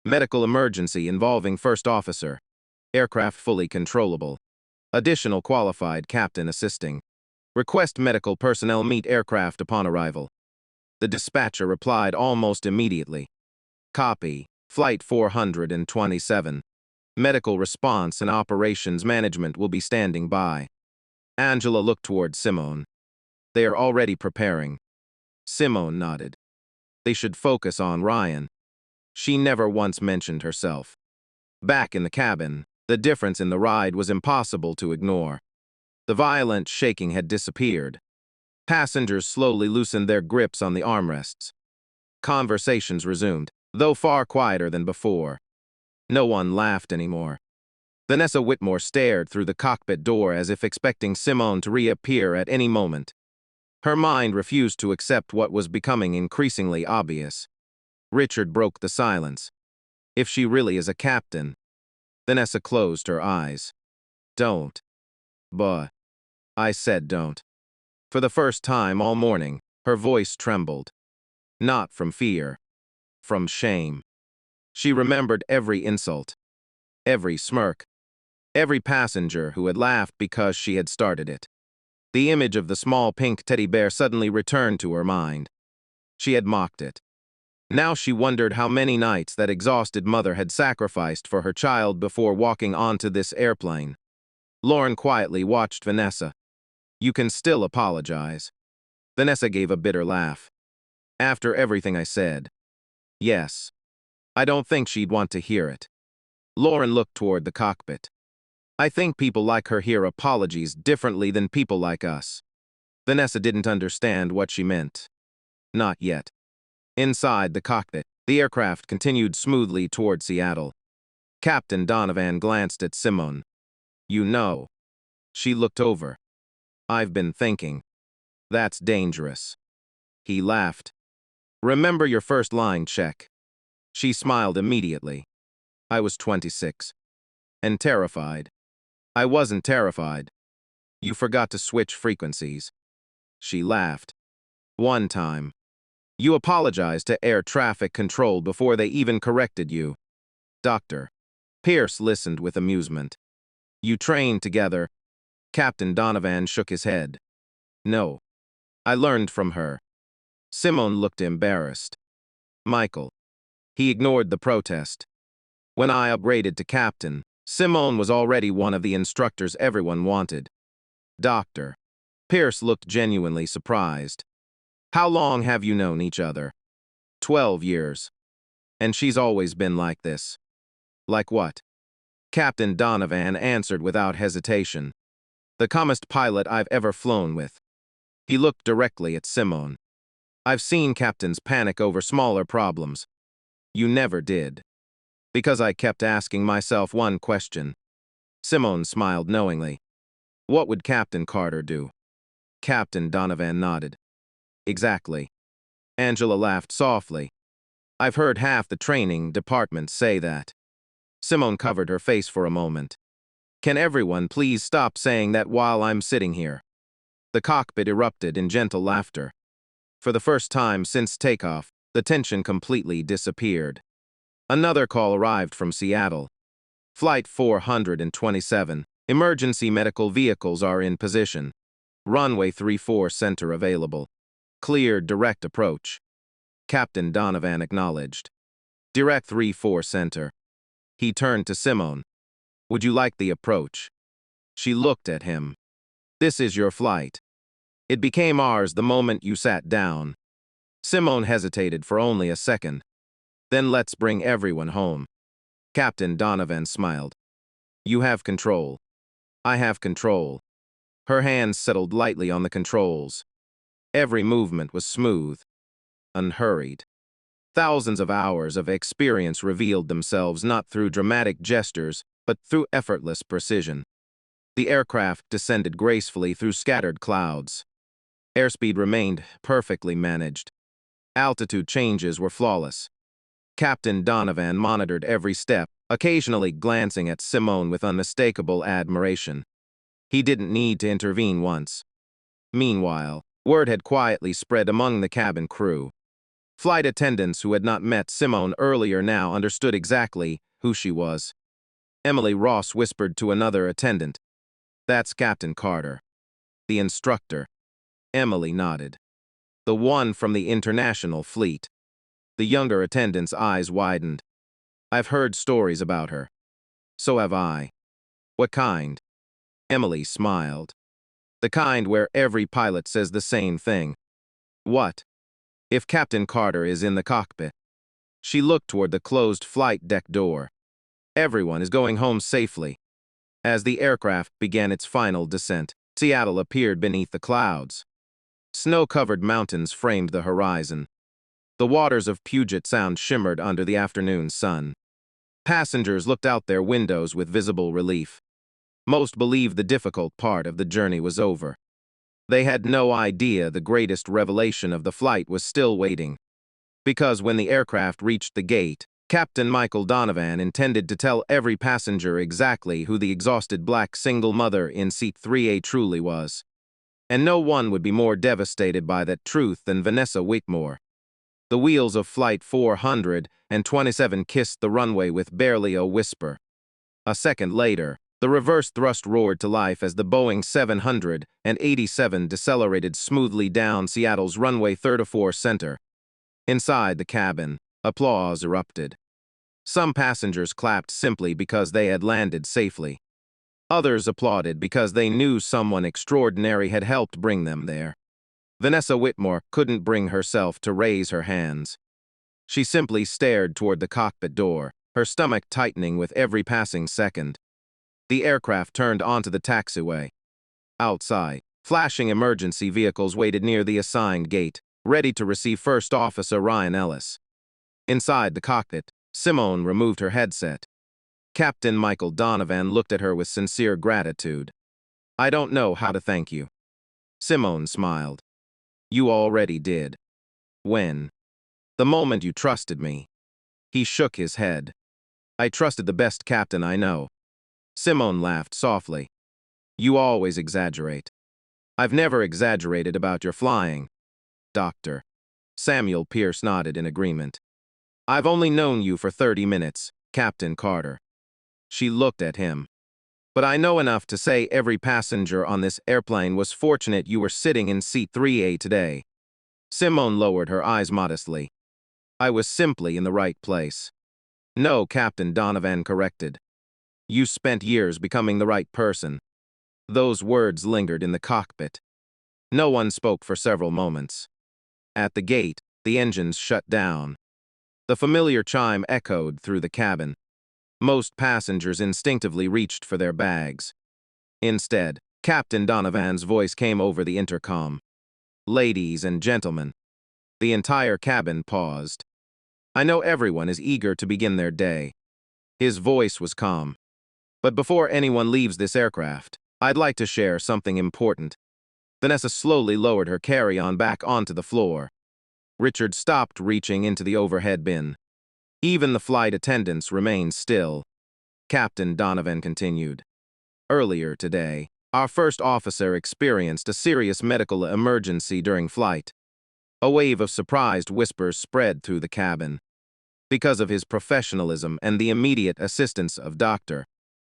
Medical emergency involving first officer. Aircraft fully controllable. Additional qualified captain assisting. Request medical personnel meet aircraft upon arrival. The dispatcher replied almost immediately. Copy. Flight 427. Medical response and operations management will be standing by. Angela looked toward Simone. They are already preparing. Simone nodded. They should focus on Ryan. She never once mentioned herself. Back in the cabin, the difference in the ride was impossible to ignore. The violent shaking had disappeared. Passengers slowly loosened their grips on the armrests. Conversations resumed, though far quieter than before. No one laughed anymore. Vanessa Whitmore stared through the cockpit door as if expecting Simone to reappear at any moment. Her mind refused to accept what was becoming increasingly obvious. Richard broke the silence. If she really is a captain. Vanessa closed her eyes. Don't. But. I said don't. For the first time all morning, her voice trembled. Not from fear. From shame. She remembered every insult. Every smirk. Every passenger who had laughed because she had started it. The image of the small pink teddy bear suddenly returned to her mind. She had mocked it. Now she wondered how many nights that exhausted mother had sacrificed for her child before walking onto this airplane. Lauren quietly watched Vanessa. You can still apologize. Vanessa gave a bitter laugh. After everything I said. Yes. I don't think she'd want to hear it. Lauren looked toward the cockpit. I think people like her hear apologies differently than people like us. Vanessa didn't understand what she meant. Not yet. Inside the cockpit, the aircraft continued smoothly toward Seattle. Captain Donovan glanced at Simone. You know. She looked over. I've been thinking. That's dangerous. He laughed. Remember your first line check. She smiled immediately. I was 26. And terrified. I wasn't terrified. You forgot to switch frequencies. She laughed. One time. You apologized to air traffic control before they even corrected you. Dr. Pierce listened with amusement. You trained together. Captain Donovan shook his head. No. I learned from her. Simone looked embarrassed. Michael. He ignored the protest. When I upgraded to captain, Simone was already one of the instructors everyone wanted. Doctor. Pierce looked genuinely surprised. How long have you known each other? 12 years. And she's always been like this. Like what? Captain Donovan answered without hesitation. The calmest pilot I've ever flown with. He looked directly at Simone. I've seen captains panic over smaller problems. You never did. Because I kept asking myself one question. Simone smiled knowingly. What would Captain Carter do? Captain Donovan nodded. Exactly. Angela laughed softly. I've heard half the training departments say that. Simone covered her face for a moment. Can everyone please stop saying that while I'm sitting here? The cockpit erupted in gentle laughter. For the first time since takeoff, the tension completely disappeared. Another call arrived from Seattle. Flight 427. Emergency medical vehicles are in position. Runway 34 center available. Cleared direct approach. Captain Donovan acknowledged. Direct 34 center. He turned to Simone. Would you like the approach? She looked at him. This is your flight. It became ours the moment you sat down. Simone hesitated for only a second. Then let's bring everyone home. Captain Donovan smiled. You have control. I have control. Her hands settled lightly on the controls. Every movement was smooth, unhurried. Thousands of hours of experience revealed themselves not through dramatic gestures, but through effortless precision. The aircraft descended gracefully through scattered clouds. Airspeed remained perfectly managed. Altitude changes were flawless. Captain Donovan monitored every step, occasionally glancing at Simone with unmistakable admiration. He didn't need to intervene once. Meanwhile, word had quietly spread among the cabin crew. Flight attendants who had not met Simone earlier now understood exactly who she was. Emily Ross whispered to another attendant, "That's Captain Carter, the instructor." Emily nodded. "The one from the International Fleet." The younger attendant's eyes widened. "I've heard stories about her." "So have I." "What kind?" Emily smiled. "The kind where every pilot says the same thing." "What?" "If Captain Carter is in the cockpit." She looked toward the closed flight deck door. "Everyone is going home safely." As the aircraft began its final descent, Seattle appeared beneath the clouds. Snow-covered mountains framed the horizon. The waters of Puget Sound shimmered under the afternoon sun. Passengers looked out their windows with visible relief. Most believed the difficult part of the journey was over. They had no idea the greatest revelation of the flight was still waiting. Because when the aircraft reached the gate, Captain Michael Donovan intended to tell every passenger exactly who the exhausted black single mother in seat 3A truly was. And no one would be more devastated by that truth than Vanessa Whitmore. The wheels of Flight 427 kissed the runway with barely a whisper. A second later, the reverse thrust roared to life as the Boeing 787 decelerated smoothly down Seattle's runway 34 center. Inside the cabin, applause erupted. Some passengers clapped simply because they had landed safely. Others applauded because they knew someone extraordinary had helped bring them there. Vanessa Whitmore couldn't bring herself to raise her hands. She simply stared toward the cockpit door, her stomach tightening with every passing second. The aircraft turned onto the taxiway. Outside, flashing emergency vehicles waited near the assigned gate, ready to receive First Officer Ryan Ellis. Inside the cockpit, Simone removed her headset. Captain Michael Donovan looked at her with sincere gratitude. "I don't know how to thank you." Simone smiled. "You already did." "When?" "The moment you trusted me." He shook his head. "I trusted the best captain I know." Simone laughed softly. "You always exaggerate." "I've never exaggerated about your flying, Doctor." Samuel Pierce nodded in agreement. "I've only known you for 30 minutes, Captain Carter." She looked at him. "But I know enough to say every passenger on this airplane was fortunate you were sitting in seat 3A today." Simone lowered her eyes modestly. "I was simply in the right place." "No," Captain Donovan corrected. "You spent years becoming the right person." Those words lingered in the cockpit. No one spoke for several moments. At the gate, the engines shut down. The familiar chime echoed through the cabin. Most passengers instinctively reached for their bags. Instead, Captain Donovan's voice came over the intercom. "Ladies and gentlemen." The entire cabin paused. "I know everyone is eager to begin their day." His voice was calm. "But before anyone leaves this aircraft, I'd like to share something important." Vanessa slowly lowered her carry-on back onto the floor. Richard stopped reaching into the overhead bin. Even the flight attendants remained still. Captain Donovan continued. "Earlier today, our first officer experienced a serious medical emergency during flight." A wave of surprised whispers spread through the cabin. Because of his professionalism and the immediate assistance of Dr.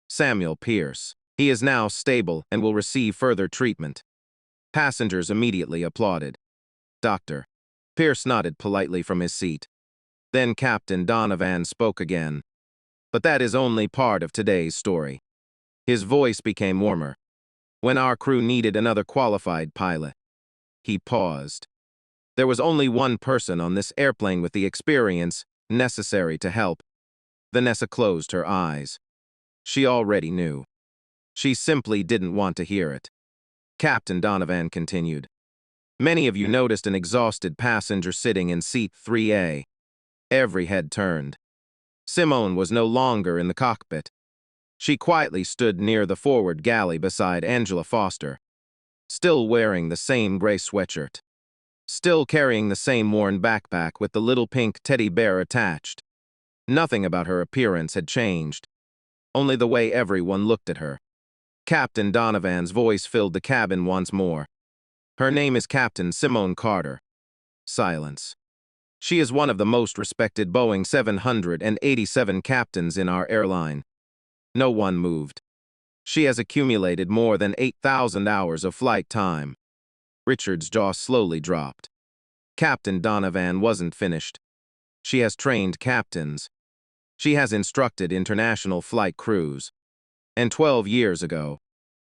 Samuel Pierce, he is now stable and will receive further treatment. Passengers immediately applauded. Dr. Pierce nodded politely from his seat. Then Captain Donovan spoke again. "But that is only part of today's story." His voice became warmer. "When our crew needed another qualified pilot." He paused. "There was only one person on this airplane with the experience necessary to help." Vanessa closed her eyes. She already knew. She simply didn't want to hear it. Captain Donovan continued. Many of you noticed an exhausted passenger sitting in seat 3A. Every head turned. Simone was no longer in the cockpit. She quietly stood near the forward galley beside Angela Foster, still wearing the same gray sweatshirt, still carrying the same worn backpack with the little pink teddy bear attached. Nothing about her appearance had changed, only the way everyone looked at her. Captain Donovan's voice filled the cabin once more. Her name is Captain Simone Carter. Silence. She is one of the most respected Boeing 787 captains in our airline. No one moved. She has accumulated more than 8,000 hours of flight time. Richard's jaw slowly dropped. Captain Donovan wasn't finished. She has trained captains. She has instructed international flight crews. And 12 years ago,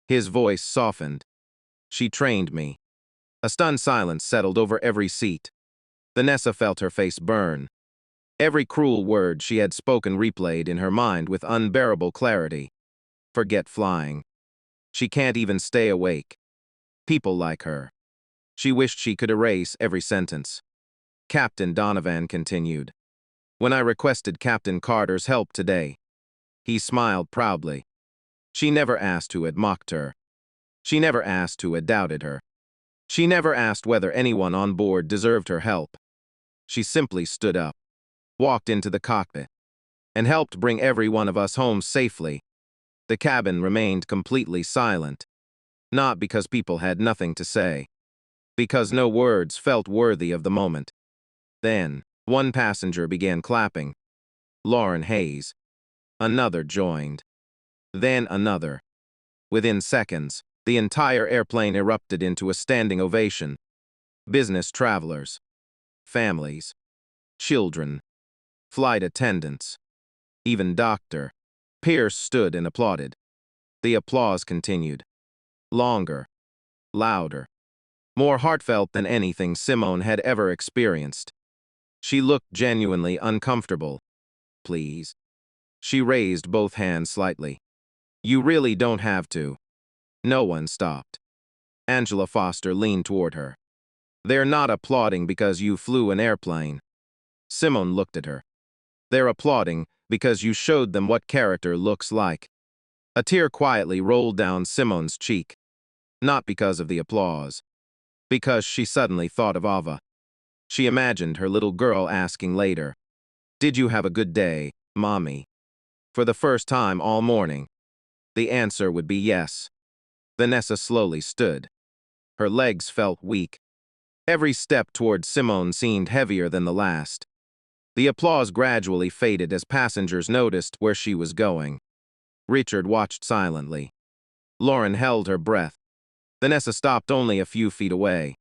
his voice softened. She trained me. A stunned silence settled over every seat. Vanessa felt her face burn. Every cruel word she had spoken replayed in her mind with unbearable clarity. Forget flying. She can't even stay awake. People like her. She wished she could erase every sentence. Captain Donovan continued. When I requested Captain Carter's help today, he smiled proudly. She never asked who had mocked her. She never asked who had doubted her. She never asked whether anyone on board deserved her help. She simply stood up, walked into the cockpit, and helped bring every one of us home safely. The cabin remained completely silent, not because people had nothing to say, because no words felt worthy of the moment. Then, one passenger began clapping. Lauren Hayes. Another joined. Then another. Within seconds, the entire airplane erupted into a standing ovation. Business travelers, families, children, flight attendants, even Dr. Pierce stood and applauded. The applause continued. Longer, louder, more heartfelt than anything Simone had ever experienced. She looked genuinely uncomfortable. Please. She raised both hands slightly. You really don't have to. No one stopped. Angela Foster leaned toward her. They're not applauding because you flew an airplane. Simone looked at her. They're applauding because you showed them what character looks like. A tear quietly rolled down Simone's cheek. Not because of the applause. Because she suddenly thought of Ava. She imagined her little girl asking later, "Did you have a good day, Mommy?" For the first time all morning, the answer would be yes. Vanessa slowly stood. Her legs felt weak. Every step toward Simone seemed heavier than the last. The applause gradually faded as passengers noticed where she was going. Richard watched silently. Lauren held her breath. Vanessa stopped only a few feet away.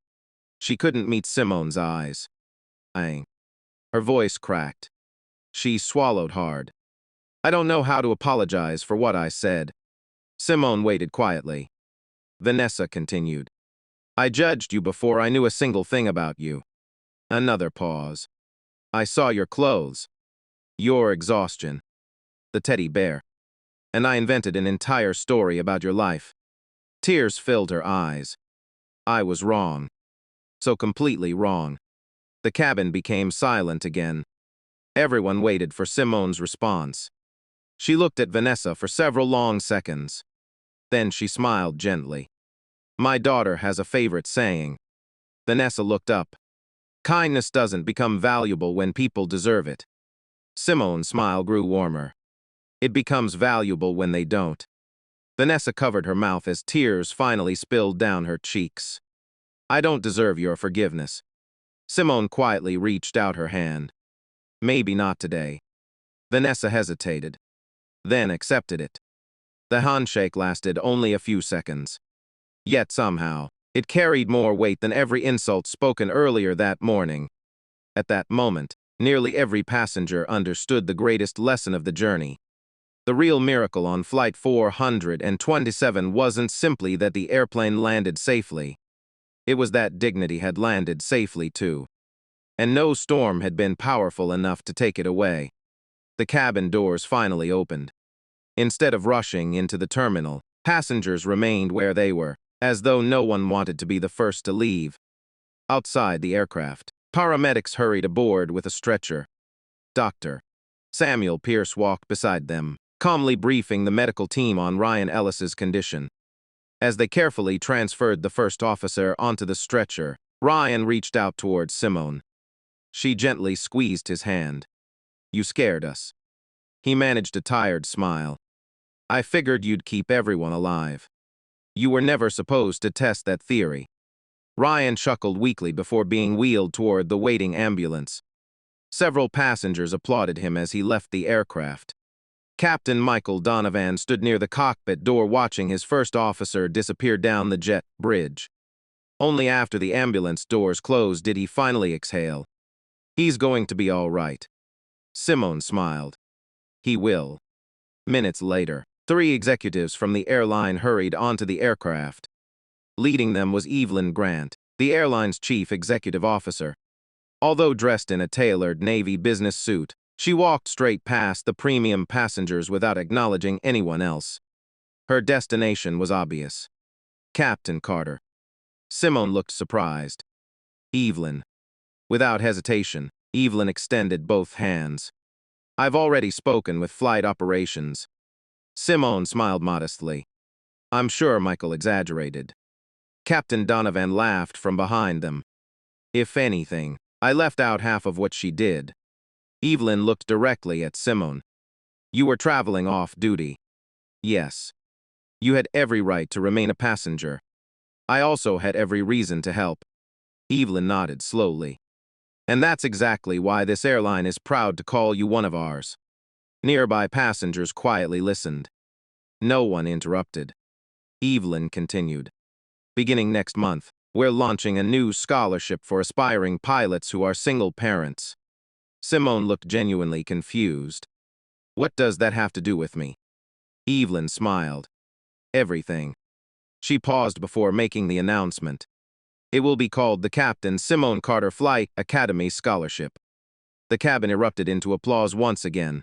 She couldn't meet Simone's eyes. Her voice cracked. She swallowed hard. I don't know how to apologize for what I said. Simone waited quietly. Vanessa continued. I judged you before I knew a single thing about you. Another pause. I saw your clothes, your exhaustion, the teddy bear, and I invented an entire story about your life. Tears filled her eyes. I was wrong. So completely wrong. The cabin became silent again. Everyone waited for Simone's response. She looked at Vanessa for several long seconds. Then she smiled gently. My daughter has a favorite saying. Vanessa looked up. Kindness doesn't become valuable when people deserve it. Simone's smile grew warmer. It becomes valuable when they don't. Vanessa covered her mouth as tears finally spilled down her cheeks. I don't deserve your forgiveness. Simone quietly reached out her hand. Maybe not today. Vanessa hesitated, then accepted it. The handshake lasted only a few seconds. Yet somehow, it carried more weight than every insult spoken earlier that morning. At that moment, nearly every passenger understood the greatest lesson of the journey. The real miracle on Flight 427 wasn't simply that the airplane landed safely. It was that dignity had landed safely too. And no storm had been powerful enough to take it away. The cabin doors finally opened. Instead of rushing into the terminal, passengers remained where they were, as though no one wanted to be the first to leave. Outside the aircraft, paramedics hurried aboard with a stretcher. Dr. Samuel Pierce walked beside them, calmly briefing the medical team on Ryan Ellis's condition. As they carefully transferred the first officer onto the stretcher, Ryan reached out towards Simone. She gently squeezed his hand. "You scared us." He managed a tired smile. "I figured you'd keep everyone alive. You were never supposed to test that theory." Ryan chuckled weakly before being wheeled toward the waiting ambulance. Several passengers applauded him as he left the aircraft. Captain Michael Donovan stood near the cockpit door watching his first officer disappear down the jet bridge. Only after the ambulance doors closed did he finally exhale. "He's going to be all right." Simone smiled. "He will." Minutes later, 3 executives from the airline hurried onto the aircraft. Leading them was Evelyn Grant, the airline's chief executive officer. Although dressed in a tailored Navy business suit, she walked straight past the premium passengers without acknowledging anyone else. Her destination was obvious. Captain Carter. Simone looked surprised. "Evelyn." Without hesitation, Evelyn extended both hands. "I've already spoken with flight operations." Simone smiled modestly. "I'm sure Michael exaggerated." Captain Donovan laughed from behind them. "If anything, I left out half of what she did." Evelyn looked directly at Simone. "You were traveling off-duty." "Yes. You had every right to remain a passenger. I also had every reason to help." Evelyn nodded slowly. "And that's exactly why this airline is proud to call you one of ours." Nearby passengers quietly listened. No one interrupted. Evelyn continued. "Beginning next month, we're launching a new scholarship for aspiring pilots who are single parents." Simone looked genuinely confused. "What does that have to do with me?" Evelyn smiled. "Everything." She paused before making the announcement. "It will be called the Captain Simone Carter Flight Academy Scholarship." The cabin erupted into applause once again.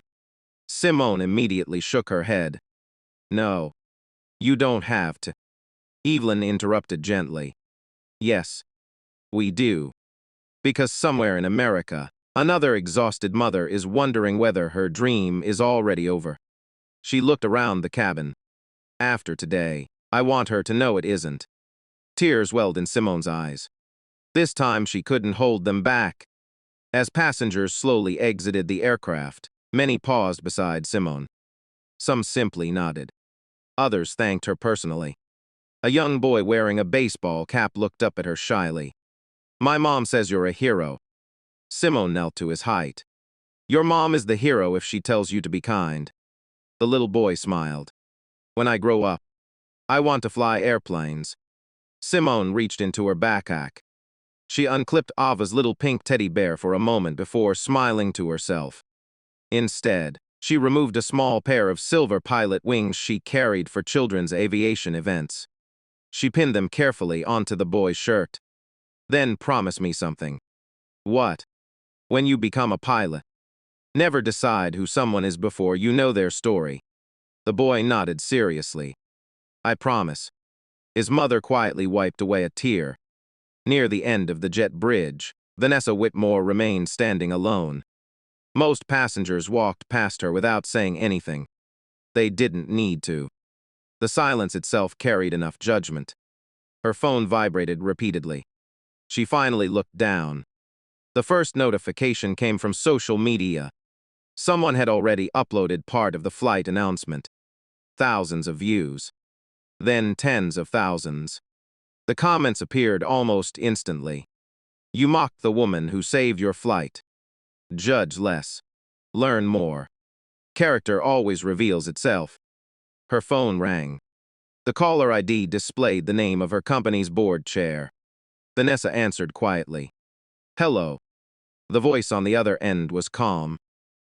Simone immediately shook her head. "No, you don't have to." Evelyn interrupted gently. "Yes, we do. Because somewhere in America, another exhausted mother is wondering whether her dream is already over." She looked around the cabin. "After today, I want her to know it isn't." Tears welled in Simone's eyes. This time she couldn't hold them back. As passengers slowly exited the aircraft, many paused beside Simone. Some simply nodded. Others thanked her personally. A young boy wearing a baseball cap looked up at her shyly. "My mom says you're a hero." Simone knelt to his height. "Your mom is the hero if she tells you to be kind." The little boy smiled. "When I grow up, I want to fly airplanes." Simone reached into her backpack. She unclipped Ava's little pink teddy bear for a moment before smiling to herself. Instead, she removed a small pair of silver pilot wings she carried for children's aviation events. She pinned them carefully onto the boy's shirt. "Then promise me something." "What?" "When you become a pilot, never decide who someone is before you know their story." The boy nodded seriously. "I promise." His mother quietly wiped away a tear. Near the end of the jet bridge, Vanessa Whitmore remained standing alone. Most passengers walked past her without saying anything. They didn't need to. The silence itself carried enough judgment. Her phone vibrated repeatedly. She finally looked down. The first notification came from social media. Someone had already uploaded part of the flight announcement. Thousands of views. Then tens of thousands. The comments appeared almost instantly. "You mocked the woman who saved your flight. Judge less. Learn more. Character always reveals itself." Her phone rang. The caller ID displayed the name of her company's board chair. Vanessa answered quietly. "Hello." The voice on the other end was calm.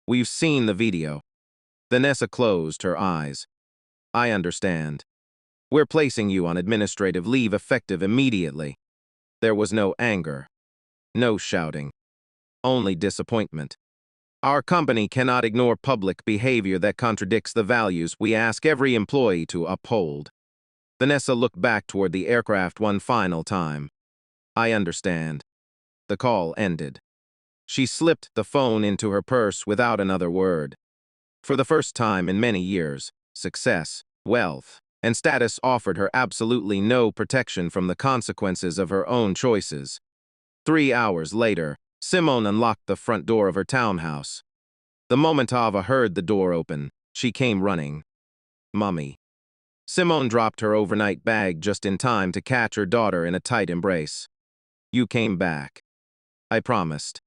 "We've seen the video." Vanessa closed her eyes. "I understand. We're placing you on administrative leave effective immediately." There was no anger. No shouting. Only disappointment. "Our company cannot ignore public behavior that contradicts the values we ask every employee to uphold." Vanessa looked back toward the aircraft one final time. I understand. The call ended. She slipped the phone into her purse without another word. For the first time in many years, success, wealth, and status offered her absolutely no protection from the consequences of her own choices. 3 hours later, Simone unlocked the front door of her townhouse. The moment Ava heard the door open, she came running. Mummy. Simone dropped her overnight bag just in time to catch her daughter in a tight embrace. You came back. I promised.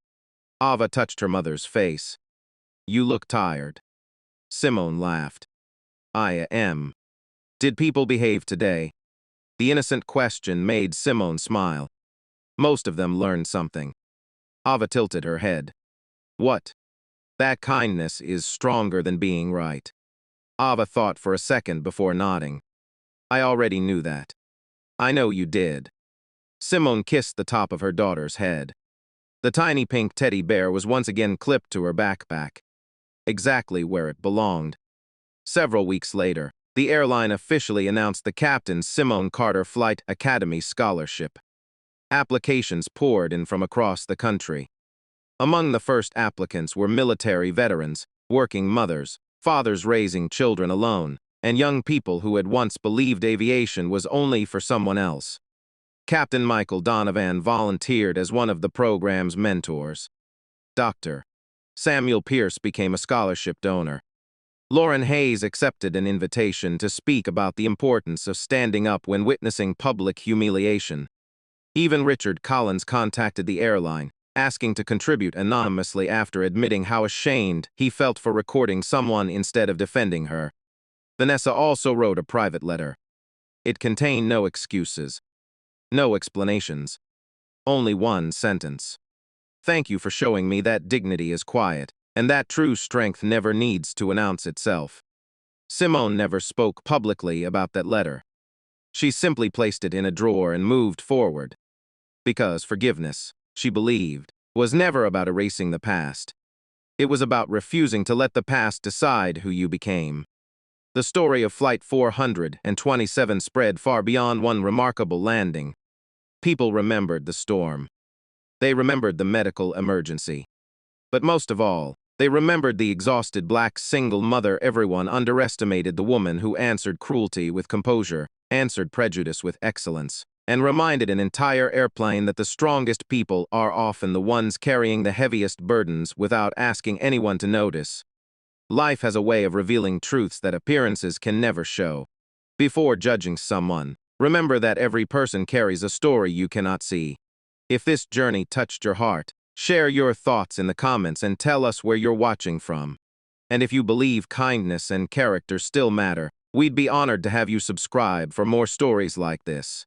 Ava touched her mother's face. You look tired. Simone laughed. I am. Did people behave today? The innocent question made Simone smile. Most of them learned something. Ava tilted her head. What? That kindness is stronger than being right. Ava thought for a second before nodding. I already knew that. I know you did. Simone kissed the top of her daughter's head. The tiny pink teddy bear was once again clipped to her backpack, exactly where it belonged. Several weeks later, the airline officially announced the captain's Simone Carter Flight Academy scholarship. Applications poured in from across the country. Among the first applicants were military veterans, working mothers, fathers raising children alone, and young people who had once believed aviation was only for someone else. Captain Michael Donovan volunteered as one of the program's mentors. Dr. Samuel Pierce became a scholarship donor. Lauren Hayes accepted an invitation to speak about the importance of standing up when witnessing public humiliation. Even Richard Collins contacted the airline, asking to contribute anonymously after admitting how ashamed he felt for recording someone instead of defending her. Vanessa also wrote a private letter. It contained no excuses, no explanations, only one sentence. Thank you for showing me that dignity is quiet, and that true strength never needs to announce itself. Simone never spoke publicly about that letter. She simply placed it in a drawer and moved forward. Because forgiveness, she believed, was never about erasing the past. It was about refusing to let the past decide who you became. The story of Flight 427 spread far beyond one remarkable landing. People remembered the storm. They remembered the medical emergency. But most of all, they remembered the exhausted black single mother. Everyone underestimated the woman who answered cruelty with composure, answered prejudice with excellence, and reminded an entire airplane that the strongest people are often the ones carrying the heaviest burdens without asking anyone to notice. Life has a way of revealing truths that appearances can never show. Before judging someone, remember that every person carries a story you cannot see. If this journey touched your heart, share your thoughts in the comments and tell us where you're watching from. And if you believe kindness and character still matter, we'd be honored to have you subscribe for more stories like this.